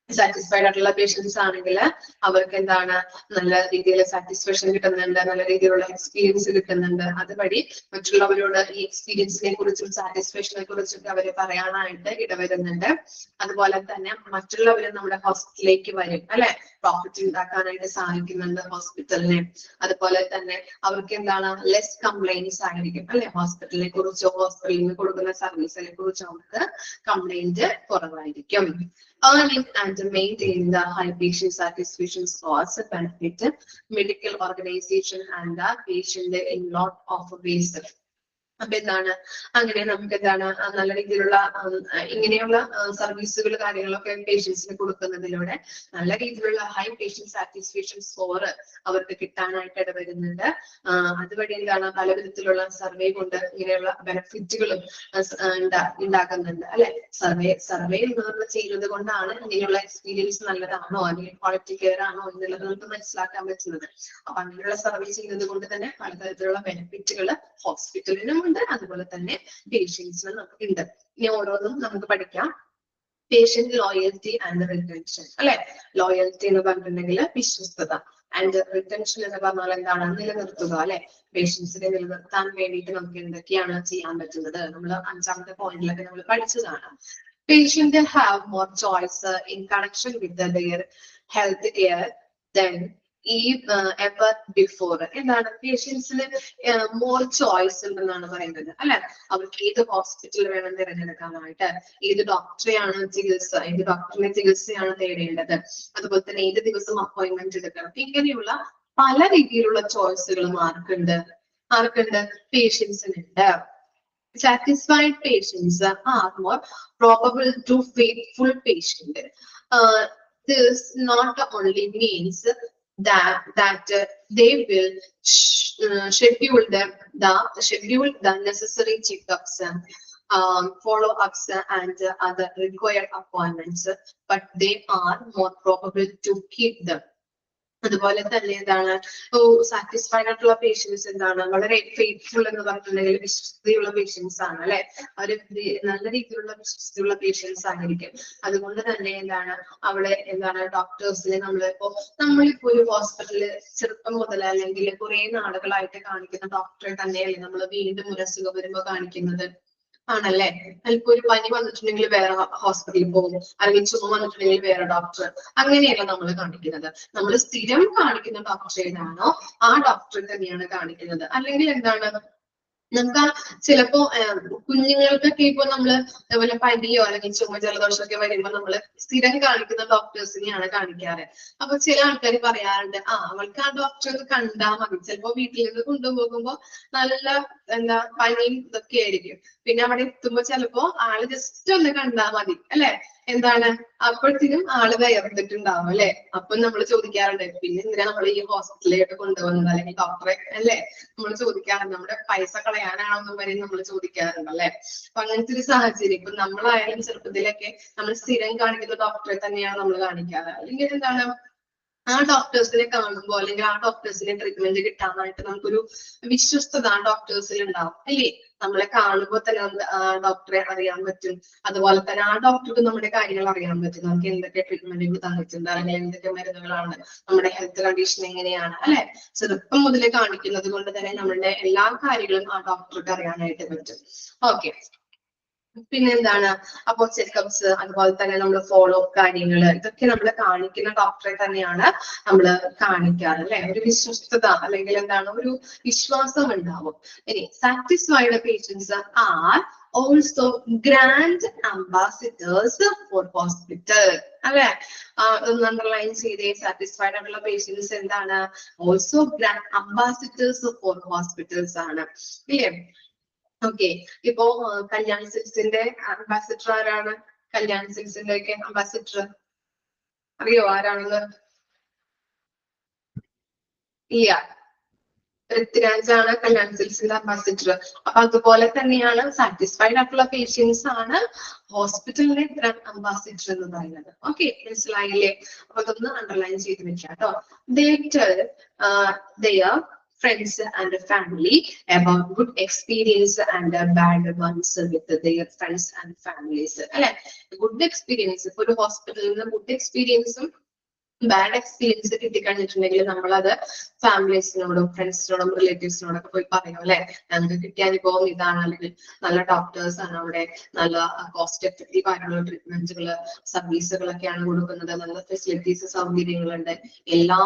സാറ്റിസ്ഫൈഡ് ആയിട്ടുള്ള പേഷ്യൻസ് ആണെങ്കിൽ അവർക്ക് എന്താണ്? നല്ല രീതിയിൽ സാറ്റിസ്ഫാക്ഷൻ കിട്ടുന്നുണ്ട്, നല്ല രീതിയിലുള്ള എക്സ്പീരിയൻസ് കിട്ടുന്നുണ്ട്. അതുവഴി മറ്റുള്ളവരോട് ഈ എക്സ്പീരിയൻസിനെ കുറിച്ചും സാറ്റിസ്ഫാക്ഷനെ കുറിച്ചൊക്കെ അവര് പറയാനായിട്ട് ഇടവരുന്നുണ്ട്. അതുപോലെ തന്നെ മറ്റുള്ളവര് നമ്മുടെ ഹോസ്പിറ്റലിലേക്ക് വരും അല്ലെ, പ്രോഫിറ്റ് ഉണ്ടാക്കാനായിട്ട് സഹായിക്കുന്നുണ്ട് ഹോസ്പിറ്റലിനെ. അതുപോലെ തന്നെ അവർക്ക് എന്താണ്? ലെസ് കംപ്ലൈന്റ്സ് ആയിരിക്കും അല്ലെ, ഹോസ്പിറ്റലിനെ കുറിച്ചോ ഹോസ്പിറ്റലിൽ നിന്ന് കൊടുക്കുന്ന സർവീസിനെ കുറിച്ചോ അവർക്ക് കംപ്ലൈന്റ് കുറവായിരിക്കും. Earning and maintaining the high patient satisfaction scores benefit medical organization and the patient in lot of ways. അപ്പൊ എന്താണ്? അങ്ങനെ നമുക്ക് എന്താണ്? നല്ല രീതിയിലുള്ള ഇങ്ങനെയുള്ള സർവീസുകൾ കാര്യങ്ങളൊക്കെ പേഷ്യൻസിന് കൊടുക്കുന്നതിലൂടെ നല്ല രീതിയിലുള്ള ഹൈ പേഷ്യന്റ് സാറ്റിസ്ഫാക്ഷൻ സ്കോർ അവർക്ക് കിട്ടാനായിട്ട് ഇടവരുന്നുണ്ട്. അതുവഴി എന്താണ്? പല വിധത്തിലുള്ള സർവേ കൊണ്ട് ഇങ്ങനെയുള്ള ബെനിഫിറ്റുകളും ഉണ്ടാക്കുന്നുണ്ട് അല്ലെ. സർവേ നമ്മൾ ചെയ്യുന്നത് കൊണ്ടാണ് ഇങ്ങനെയുള്ള എക്സ്പീരിയൻസ് നല്ലതാണോ അല്ലെങ്കിൽ ക്വാളിറ്റി കെയർ ആണോ എന്നുള്ളത് നമുക്ക് മനസ്സിലാക്കാൻ പറ്റുന്നത്. അപ്പൊ അങ്ങനെയുള്ള സർവേ ചെയ്യുന്നത് കൊണ്ട് തന്നെ പലതരത്തിലുള്ള ബെനിഫിറ്റുകൾ ഹോസ്പിറ്റലിനും അതുപോലെ തന്നെ പേഷ്യൻസിനും നമുക്ക് ഉണ്ട്. ഇനി ഓരോന്നും നമുക്ക് പഠിക്കാം. പേഷ്യന്റ് ലോയൽറ്റി ആൻഡ് റിട്ടൻഷൻ അല്ലെ. ലോയൽറ്റി എന്ന് പറഞ്ഞിട്ടുണ്ടെങ്കിൽ വിശ്വസ്തത, ആൻഡ് റിട്ടൻഷൻ എന്ന് പറഞ്ഞാൽ എന്താണ്? നിലനിർത്തുക അല്ലെ. പേഷ്യൻസിനെ നിലനിർത്താൻ വേണ്ടിയിട്ട് നമുക്ക് എന്തൊക്കെയാണ് ചെയ്യാൻ പറ്റുന്നത്? നമ്മൾ 5ാമത്തെ പോയിന്റിലൊക്കെ നമ്മൾ പഠിച്ചതാണ്. Patient have more choice in connection with their health care than ever before. എന്താണ്? പേഷ്യൻസിന് മോർ ചോയ്സ് ഉണ്ടെന്നാണ് പറയുന്നത് അല്ലെ. അവർക്ക് ഏത് ഹോസ്പിറ്റൽ വേണം തിരഞ്ഞെടുക്കാനായിട്ട്, ഏത് ഡോക്ടറെയാണ് ഏത് ഡോക്ടറിനെ ചികിത്സയാണ് തേടേണ്ടത്, അതുപോലെ തന്നെ ഏത് ദിവസം അപ്പോയിന്റ്മെന്റ് എടുക്കണം. ഇങ്ങനെയുള്ള പല രീതിയിലുള്ള ചോയ്സുകളും ആർക്കുണ്ട്? പേഷ്യൻസിനുണ്ട്. Satisfied patients are more probable to faithful patient. This not only means that they will schedule the necessary checkups, follow-ups and other required appointments, but they are more probable to keep them. അതുപോലെ തന്നെ എന്താണ്? Satisfied ആയിട്ടുള്ള patients എന്താണ്? വളരെ faithful എന്ന് പറഞ്ഞിട്ടുണ്ടെങ്കിൽ വിശ്വസ്തയുള്ള patients ആണ് അല്ലെ. അവര് നല്ല രീതിയിലുള്ള വിശ്വസ്തയുള്ള പേഷ്യൻസ് ആയിരിക്കും. അതുകൊണ്ട് തന്നെ എന്താണ്? അവിടെ എന്താണ്? ഡോക്ടേഴ്സിനെ നമ്മളിപ്പോ ഒരു ഹോസ്പിറ്റലിൽ ചെറുപ്പം മുതൽ അല്ലെങ്കിൽ കുറെ നാളുകളായിട്ട് കാണിക്കുന്ന ഡോക്ടറെ തന്നെയല്ലേ നമ്മൾ വീണ്ടും ഒരു അസുഖം വരുമ്പോ കാണിക്കുന്നത് ആണല്ലേ. അതിപ്പോ ഒരു പനി വന്നിട്ടുണ്ടെങ്കിൽ വേറെ ഹോസ്പിറ്റലിൽ പോകും, അല്ലെങ്കിൽ ചുമ വന്നിട്ടുണ്ടെങ്കിൽ വേറെ ഡോക്ടർ, അങ്ങനെയല്ല നമ്മൾ കാണിക്കുന്നത്. നമ്മൾ സ്ഥിരം കാണിക്കുന്ന ഡോക്ടർ ഏതാണോ ആ ഡോക്ടറെ തന്നെയാണ് കാണിക്കുന്നത്. അല്ലെങ്കിൽ എന്താണ്? നമുക്ക് ചിലപ്പോ കുഞ്ഞുങ്ങൾക്കൊക്കെ ഇപ്പൊ നമ്മള് അതുപോലെ പനിയോ അല്ലെങ്കിൽ ചുമ ജലദോഷമൊക്കെ വരുമ്പോ നമ്മള് സ്ഥിരം കാണിക്കുന്ന ഡോക്ടേഴ്സിനെയാണ് കാണിക്കാറ്. അപ്പൊ ചില ആൾക്കാർ പറയാറുണ്ട്, അവൾക്ക് ആ ഡോക്ടറെ കണ്ടാൽ മതി. ചിലപ്പോ വീട്ടിൽ നിന്ന് കൊണ്ടുപോകുമ്പോ നല്ല പനിയും ഇതൊക്കെ ആയിരിക്കും. പിന്നെ അവിടെ എത്തുമ്പോ ചിലപ്പോ ആള് ജസ്റ്റ് ഒന്ന് കണ്ടാൽ മതി അല്ലെ. എന്താണ്? അപ്പോഴത്തേക്കും ആള് വയർന്നിട്ടുണ്ടാവും അല്ലെ. അപ്പൊ നമ്മൾ ചോദിക്കാറുണ്ട്, പിന്നെ എന്തിനാ നമ്മൾ ഈ ഹോസ്പിറ്റലിലേക്ക് കൊണ്ടുപോകുന്നത് അല്ലെങ്കിൽ ഡോക്ടറെ അല്ലെ നമ്മൾ ചോദിക്കാറുണ്ട്. നമ്മുടെ പൈസ കളയാനാണെന്നും വരെ നമ്മൾ ചോദിക്കാറുണ്ട് അല്ലെ. അപ്പൊ അങ്ങനത്തെ ഒരു സാഹചര്യം ഇപ്പൊ നമ്മളായാലും ചെറുപ്പത്തിലൊക്കെ നമ്മൾ സ്ഥിരം കാണിക്കുന്ന ഡോക്ടറെ തന്നെയാണ് നമ്മൾ കാണിക്കാറ്. അല്ലെങ്കിൽ എന്താണ്? ആ ഡോക്ടേഴ്സിനെ കാണുമ്പോൾ അല്ലെങ്കിൽ ആ ഡോക്ടേഴ്സിനെ ട്രീറ്റ്മെന്റ് കിട്ടാനായിട്ട് നമുക്കൊരു വിശ്വസ്തത ആ ഡോക്ടേഴ്സിൽ ഉണ്ടാവും അല്ലേ. നമ്മളെ കാണുമ്പോൾ തന്നെ ഡോക്ടറെ അറിയാൻ പറ്റും. അതുപോലെ തന്നെ ആ ഡോക്ടർക്ക് നമ്മുടെ കാര്യങ്ങൾ അറിയാൻ പറ്റും. നമുക്ക് എന്തൊക്കെ ട്രീറ്റ്മെന്റുകൾ തന്നിട്ടുണ്ട്, അല്ലെങ്കിൽ എന്തൊക്കെ മരുന്നുകളാണ്, നമ്മുടെ ഹെൽത്ത് കണ്ടീഷൻ എങ്ങനെയാണ്, അല്ലെ? ചെറുപ്പം മുതലേ കാണിക്കുന്നത് കൊണ്ട് തന്നെ നമ്മളുടെ എല്ലാ കാര്യങ്ങളും ആ ഡോക്ടർക്ക് അറിയാനായിട്ട് പറ്റും. ഓക്കെ, പിന്നെ എന്താണ്, അപ്പോ ചെക്കപ്സ്, അതുപോലെ തന്നെ നമ്മൾ ഫോളോ അപ്പ് കാര്യങ്ങൾ, ഇതൊക്കെ നമ്മൾ കാണിക്കുന്ന ഡോക്ടറെ തന്നെയാണ് നമ്മൾ കാണിക്കാറ്, അല്ലെ? ഒരു വിശ്വസ്തത അല്ലെങ്കിൽ എന്താണ്, ഒരു വിശ്വാസം ഉണ്ടാവും. ഇനി satisfied patients are also grand ambassadors for hospital, അല്ലെ? ഒന്ന് അണ്ടർലൈൻ ചെയ്തേ, സാറ്റിസ്ഫൈഡ് ആയിട്ടുള്ള പേഷ്യൻസ് എന്താണ്, also grand ambassadors for hospitals ആണ്, ഇല്ലേ? ഓക്കെ, ഇപ്പോ കല്യാൺ സിൽക്സിന്റെ അംബാസിഡർ ആരാണ്? കല്യാൺ സിൽക്സിന്റെ ഒക്കെ അംബാസിഡർ അറിയോ ആരാണെന്ന്? ഇല്ല, പൃഥ്വിരാജ് ആണ് കല്യാൺ സിൽക്സിന്റെ അംബാസിഡർ. അപ്പൊ അതുപോലെ തന്നെയാണ് സാറ്റിസ്ഫൈഡ് ആയിട്ടുള്ള പേഷ്യൻസ് ആണ് ഹോസ്പിറ്റലിന്റെ അംബാസിഡർ എന്ന് പറയുന്നത്. ഓക്കെ, മനസ്സിലായില്ലേ? അപ്പൊ അതൊന്ന് അണ്ടർലൈൻ ചെയ്ത് വെക്കാം കേട്ടോ. Friends and family about good experience and bad ones with their friends and families. അല്ലെ? ഗുഡ് എക്സ്പീരിയൻസ്, ഇപ്പൊ ഒരു ഹോസ്പിറ്റലിൽ നിന്ന് ഗുഡ് എക്സ്പീരിയൻസും ബാഡ് എക്സ്പീരിയൻസ് കിട്ടിക്കഴിഞ്ഞിട്ടുണ്ടെങ്കിൽ നമ്മളത് ഫാമിലീസിനോടും ഫ്രണ്ട്സിനോടും റിലേറ്റീവ്സിനോടൊക്കെ പോയി പറയും, അല്ലെ? ഞങ്ങൾക്ക് കിട്ടിയ അനുഭവം ഇതാണ്, അല്ലെങ്കിൽ നല്ല ഡോക്ടേഴ്സ് ആണ് അവിടെ, നല്ല കോസ്റ്റ് എഫക്റ്റീവ് ആയിട്ടുള്ള ട്രീറ്റ്മെന്റുകള്, സർവീസുകളൊക്കെയാണ് കൊടുക്കുന്നത്, നല്ല ഫെസിലിറ്റീസ്, സൗകര്യങ്ങളുണ്ട്, എല്ലാ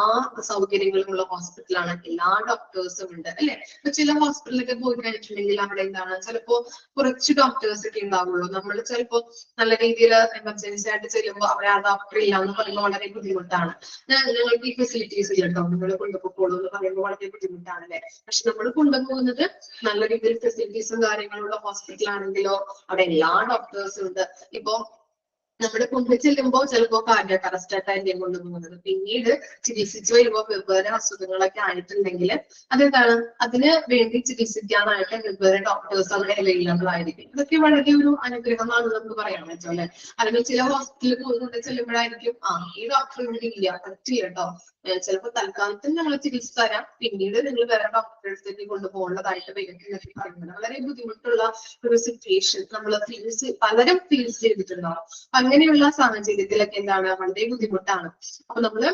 സൗകര്യങ്ങളും ഉള്ള ഹോസ്പിറ്റലാണ്, എല്ലാ ഡോക്ടേഴ്സും ഉണ്ട്, അല്ലെ? ഇപ്പൊ ചില ഹോസ്പിറ്റലിലൊക്കെ പോയി കഴിഞ്ഞിട്ടുണ്ടെങ്കിൽ അവിടെ എന്താണ്, ചിലപ്പോ കുറച്ച് ഡോക്ടേഴ്സ് ഒക്കെ ഉണ്ടാവുള്ളൂ. നമ്മൾ ചിലപ്പോ നല്ല രീതിയിൽ എമർജൻസി ആയിട്ട് ചെല്ലുമ്പോൾ അവിടെ ആ ഡോക്ടർ ഇല്ല എന്ന് പറയുമ്പോൾ വളരെ ബുദ്ധിമുട്ടാണ്. ഞങ്ങൾക്ക് ഈ ഫെസിലിറ്റീസ് ഇല്ല കേട്ടോ, നിങ്ങൾ കൊണ്ടുപോകുള്ളൂ എന്ന് പറയുമ്പോൾ വളരെ ബുദ്ധിമുട്ടാണ്, അല്ലെ? പക്ഷെ നമ്മൾ കൊണ്ടുപോകുന്നത് നല്ല രീതിയിൽ ഫെസിലിറ്റീസും കാര്യങ്ങളുള്ള ഹോസ്പിറ്റൽ ആണെങ്കിലോ അവിടെ എല്ലാ ഡോക്ടേഴ്സും ഉണ്ട്. ഇപ്പൊ നമ്മുടെ കൊണ്ടു ചെല്ലുമ്പോൾ ചിലപ്പോ കാർഡിയാക് അറസ്റ്റ് ആയിട്ടായിരിക്കും കൊണ്ടുപോകുന്നത്. പിന്നീട് ചികിത്സിച്ച് വരുമ്പോൾ വെവ്വേറെ അസുഖങ്ങളൊക്കെ ആയിട്ടുണ്ടെങ്കിൽ അതെന്താണ്, അതിന് വേണ്ടി ചികിത്സിക്കാനായിട്ട് വെവ്വേറെ ഡോക്ടേഴ്സ് അവിടെ അവൈലബിൾ ആയിരിക്കും. ഇതൊക്കെ വളരെ ഒരു അനുഗ്രഹമാണെന്ന് നമുക്ക് പറയാൻ പറ്റും, അല്ലെ? അല്ലെങ്കിൽ ചില ഹോസ്പിറ്റലിൽ കൊണ്ട് ചെല്ലുമ്പോഴായിരിക്കും ഈ ഡോക്ടർ ഇവിടെ ഇല്ല, പറ്റില്ല കേട്ടോ, ചിലപ്പോൾ തൽക്കാലത്തിന് ഞങ്ങൾ ചികിത്സ തരാം, പിന്നീട് നിങ്ങൾ വേറെ ഡോക്ടറെ അടുത്തേക്ക് കൊണ്ടുപോകേണ്ടതായിട്ട് വരും എന്നൊക്കെ പറയുന്നത് വളരെ ബുദ്ധിമുട്ടുള്ള ഒരു സിറ്റുവേഷൻ നമ്മൾ പലരും ഫീൽ ചെയ്തിട്ടുണ്ടാവും. അങ്ങനെയുള്ള സാഹചര്യത്തിലൊക്കെ എന്താണ്, വളരെ ബുദ്ധിമുട്ടാണ്. അപ്പൊ നമ്മള്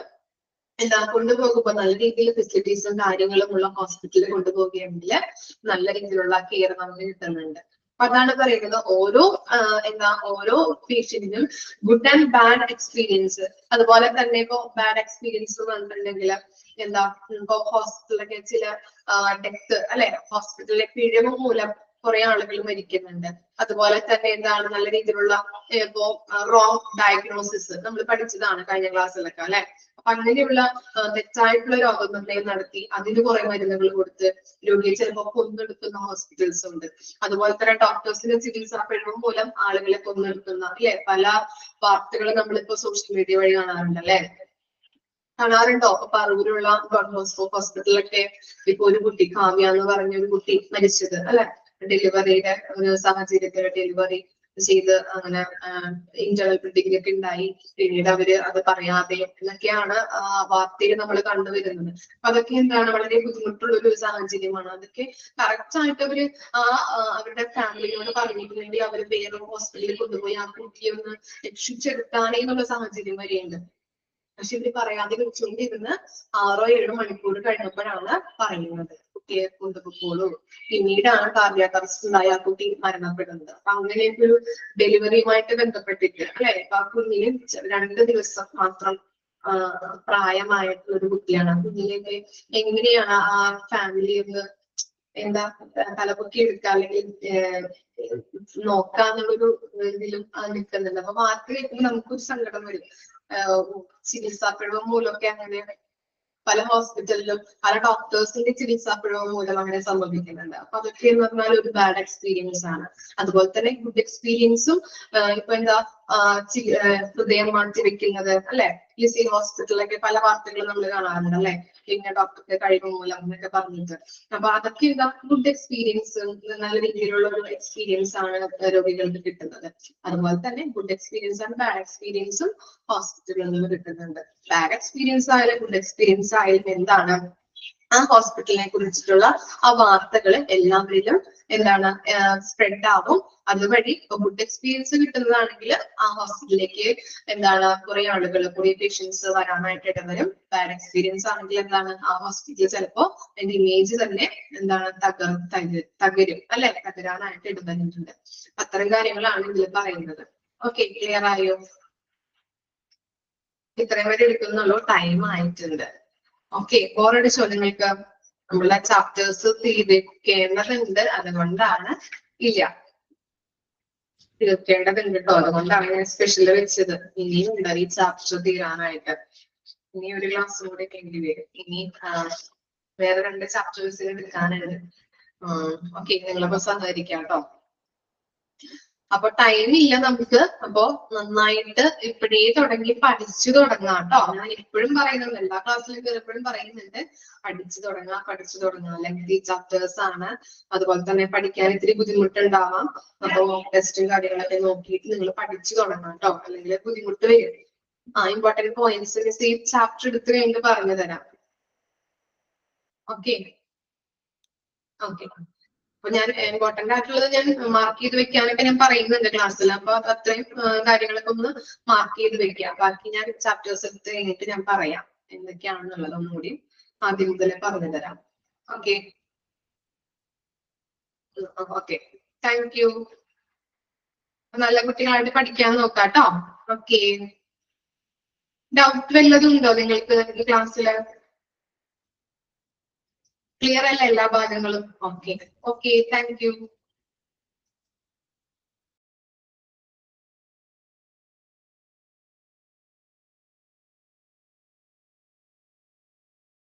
എന്താ കൊണ്ടുപോകുമ്പോ നല്ല രീതിയിൽ ഫെസിലിറ്റീസും കാര്യങ്ങളും ഉള്ള ഹോസ്പിറ്റലിൽ കൊണ്ടുപോവുകയാണെങ്കിൽ നല്ല രീതിയിലുള്ള കെയർ നമുക്ക് കിട്ടുന്നുണ്ട്. അപ്പൊ അതാണ് പറയുന്നത്, ഓരോ പേഷ്യന്റിനും ഗുഡ് ആൻഡ് ബാഡ് എക്സ്പീരിയൻസ്. അതുപോലെ തന്നെ ഇപ്പൊ ബാഡ് എക്സ്പീരിയൻസ് വന്നിട്ടുണ്ടെങ്കിൽ എന്താ, ഇപ്പൊ ഹോസ്പിറ്റലിലൊക്കെ ചില ഡെത്ത്, അല്ലെ? ഹോസ്പിറ്റലിലെ പിഴവ് മൂലം കുറെ ആളുകൾ മരിക്കുന്നുണ്ട്. അതുപോലെ തന്നെ എന്താണ്, നല്ല രീതിയിലുള്ള ഇപ്പോ റോങ് ഡയഗ്നോസിസ് നമ്മൾ പഠിച്ചതാണ് കഴിഞ്ഞ ക്ലാസ്സിലൊക്കെ, അല്ലെ? അപ്പൊ അങ്ങനെയുള്ള തെറ്റായിട്ടുള്ള രോഗനിർണയം നടത്തി അതിന് കുറെ മരുന്നുകൾ കൊടുത്ത് രോഗിയെ ചിലപ്പോൾ കൊന്നെടുക്കുന്ന ഹോസ്പിറ്റൽസ് ഉണ്ട്. അതുപോലെ തന്നെ ഡോക്ടേഴ്സിന്റെ ചികിത്സാ പിഴവ് മൂലം ആളുകളെ കൊന്നെടുക്കുന്ന, അല്ലെ? പല വാർത്തകളും നമ്മളിപ്പോ സോഷ്യൽ മീഡിയ വഴി കാണാറുണ്ട്, അല്ലെ? കാണാറുണ്ടോ? അപ്പൊ പറവൂരുള്ള ഗവൺമെന്റ് ഹോസ്പിറ്റലിലൊക്കെ ഇപ്പൊ ഒരു കുട്ടി, കാവ്യ എന്ന് പറഞ്ഞ ഒരു കുട്ടി മരിച്ചത്, അല്ലെ? ഡെലിവറിയുടെ ഒരു സാഹചര്യത്തിൽ ഡെലിവറി ചെയ്ത് അങ്ങനെ ഇന്റേണൽ ബ്ലീഡിംഗ് ഒക്കെ ഉണ്ടായി, പിന്നീട് അവര് അത് പറയാതെ എന്നൊക്കെയാണ് വാർത്തയിൽ നമ്മൾ കണ്ടുവരുന്നത്. അപ്പൊ അതൊക്കെ എന്താണ്, വളരെ ബുദ്ധിമുട്ടുള്ള ഒരു സാഹചര്യമാണ്. അതൊക്കെ കറക്റ്റ് ആയിട്ട് അവര് അവരുടെ ഫാമിലിയോട് പറഞ്ഞിട്ടുണ്ടെങ്കിൽ അവര് വേറെ ഹോസ്പിറ്റലിൽ കൊണ്ടുപോയി ആ കുട്ടിയെ ഒന്ന് രക്ഷിച്ചെടുക്കാനേ എന്നുള്ള സാഹചര്യം വരെയുണ്ട്. പക്ഷെ ഇവര് പറയാതെ വിളിച്ചുകൊണ്ടിരുന്ന് 6-7 മണിക്കൂർ കഴിഞ്ഞപ്പോഴാണ് പറയുന്നത് കുട്ടിയെ കൊണ്ടുപോയിക്കോളൂ. പിന്നീടാണ് കാർഡിയാക് അറസ്റ്റ് ഉണ്ടായ ആ കുട്ടി മരണപ്പെടുന്നത്. അപ്പൊ അങ്ങനെയൊക്കെ ഒരു ഡെലിവറിയുമായിട്ട് ബന്ധപ്പെട്ടിട്ട്, അല്ലെ? അപ്പൊ ആ കുഞ്ഞിന് 2 ദിവസം മാത്രം പ്രായമായിട്ടുള്ള ഒരു കുട്ടിയാണ്. ആ കുഞ്ഞിനെയൊക്കെ എങ്ങനെയാണ് ആ ഫാമിലി ഒന്ന് എന്താ തലപൊക്കി എടുക്കുക, അല്ലെങ്കിൽ നോക്കാന്നുള്ളൊരു ഇതിലും നിൽക്കുന്നുണ്ട്. അപ്പൊ വാർത്ത കേൾക്കുമ്പോൾ നമുക്കൊരു സങ്കടം വരും. ചികിത്സാ പിഴവ് മൂലമൊക്കെ അങ്ങനെ പല ഹോസ്പിറ്റലിലും പല ഡോക്ടേഴ്സിന്റെ ചികിത്സാ പിഴവ് മൂലം അങ്ങനെ സംഭവിക്കുന്നുണ്ട്. അപ്പൊ അതൊക്കെ എന്ന് പറഞ്ഞാൽ ഒരു ബാഡ് എക്സ്പീരിയൻസ് ആണ്. അതുപോലെ തന്നെ ഗുഡ് എക്സ്പീരിയൻസും ഇപ്പൊ എന്താ ഹൃദയം മാറ്റിവെക്കുന്നത്, അല്ലെ? ലിസി ഹോസ്പിറ്റലിലൊക്കെ പല വാർത്തകളും നമ്മൾ കാണാറുണ്ട്, അല്ലെ? പിന്നെ ഡോക്ടർക്ക് കഴിവ് മൂലം എന്നൊക്കെ പറഞ്ഞിട്ട്. അപ്പൊ അതൊക്കെ എന്താ, ഗുഡ് എക്സ്പീരിയൻസ്, നല്ല രീതിയിലുള്ള ഒരു എക്സ്പീരിയൻസ് ആണ് രോഗികൾക്ക് കിട്ടുന്നത്. അതുപോലെ തന്നെ ഗുഡ് എക്സ്പീരിയൻസ് ആണ് ബാഡ് എക്സ്പീരിയൻസും ഹോസ്പിറ്റലുകളിൽ നിന്ന് കിട്ടുന്നുണ്ട്. ബാഡ് എക്സ്പീരിയൻസ് ആയാലും ഗുഡ് എക്സ്പീരിയൻസ് ആയാലും എന്താണ്, ആ ഹോസ്പിറ്റലിനെ കുറിച്ചിട്ടുള്ള ആ വാർത്തകൾ എല്ലാവരിലും എന്താണ് സ്പ്രെഡ് ആവും. അതുവഴി ഗുഡ് എക്സ്പീരിയൻസ് കിട്ടുന്നതാണെങ്കിൽ ആ ഹോസ്പിറ്റലിലേക്ക് എന്താണ് കുറെ ആളുകൾ, കുറെ പേഷ്യൻസ് വരാനായിട്ട് ഇടവരും. ബാഡ് എക്സ്പീരിയൻസ് ആണെങ്കിൽ എന്താണ് ആ ഹോസ്പിറ്റൽ ചിലപ്പോ അതിന്റെ ഇമേജ് തന്നെ എന്താണ് തകരും അല്ലെ, തകരാനായിട്ട് ഇടവരുന്നുണ്ട്. അത്തരം കാര്യങ്ങളാണ് ഇതിൽ പറയുന്നത്. ഓക്കെ, ക്ലിയർ ആയോ? ഇത്രയും വരെ എടുക്കുന്നുള്ളൂ, ടൈം ആയിട്ടുണ്ട്. ഓക്കെ, ബോറടിച്ചോ നിങ്ങൾക്ക്? നമ്മളെ ചാപ്റ്റേഴ്സ് തീർക്കേണ്ടതുണ്ട്, അതുകൊണ്ടാണ് തീർക്കേണ്ടതുണ്ട് കേട്ടോ, അതുകൊണ്ടാണ് ഞാൻ സ്പെഷ്യൽ വെച്ചത്. ഇനിയും ഉണ്ട് ഈ ചാപ്റ്റർ തീരാനായിട്ട്. ഇനി ഒരു ക്ലാസ് കൂടെ വേണ്ടി വരും. ഇനി വേറെ 2 ചാപ്റ്റേഴ്സ് എടുക്കാനുണ്ട്. ഓക്കെ, നിങ്ങളപ്പോ സഹകരിക്കാം കേട്ടോ. അപ്പൊ ടൈം ഇല്ല നമുക്ക്. അപ്പൊ നന്നായിട്ട് ഇപ്പോഴേ തുടങ്ങി പഠിച്ചു തുടങ്ങാം കേട്ടോ. ഞാൻ എപ്പോഴും പറയുന്നുണ്ട്, എല്ലാ ക്ലാസ്സിലും കയറിയപ്പോഴും പറയുന്നുണ്ട്, പഠിച്ചു തുടങ്ങാം. ലെങ്തി ചാപ്റ്റേഴ്സ് ആണ്, അതുപോലെ തന്നെ പഠിക്കാൻ ഇത്തിരി ബുദ്ധിമുട്ടുണ്ടാവാം. അപ്പൊ ടെസ്റ്റും കാര്യങ്ങളൊക്കെ നോക്കിയിട്ട് നിങ്ങൾ പഠിച്ചു തുടങ്ങാം കേട്ടോ, അല്ലെങ്കിൽ ബുദ്ധിമുട്ട് വരും. ഇമ്പോർട്ടന്റ് പോയിന്റ്സ് ഈ ചാപ്റ്റർ എടുത്ത് കഴിഞ്ഞിട്ട് പറഞ്ഞു തരാം. ഓക്കെ. അപ്പൊ ഞാൻ ഇമ്പോർട്ടന്റ് ആയിട്ടുള്ളത് ഞാൻ മാർക്ക് ചെയ്ത് വെക്കാനൊക്കെ ഞാൻ പറയുന്നുണ്ട് ക്ലാസ്സിൽ. അപ്പൊ അത്രയും കാര്യങ്ങളൊക്കെ ഒന്ന് മാർക്ക് ചെയ്ത് വെക്കാം. ബാക്കി ഞാൻ ചാപ്റ്റേഴ്സ് എടുത്ത് കഴിഞ്ഞിട്ട് ഞാൻ പറയാം എന്തൊക്കെയാണെന്നുള്ളത് ഒന്നുകൂടി ആദ്യം മുതലേ പറഞ്ഞു തരാം. Okay, thank you. നല്ല കുട്ടികളായിട്ട് പഠിക്കാൻ നോക്കാം കേട്ടോ. ഓക്കെ, ഡൗട്ട് വല്ലതും ഉണ്ടോ നിങ്ങൾക്ക് ഈ ക്ലാസ്സില്? ക്ലിയർ അല്ല എല്ലാ ഭാഗങ്ങളും? Okay, thank you.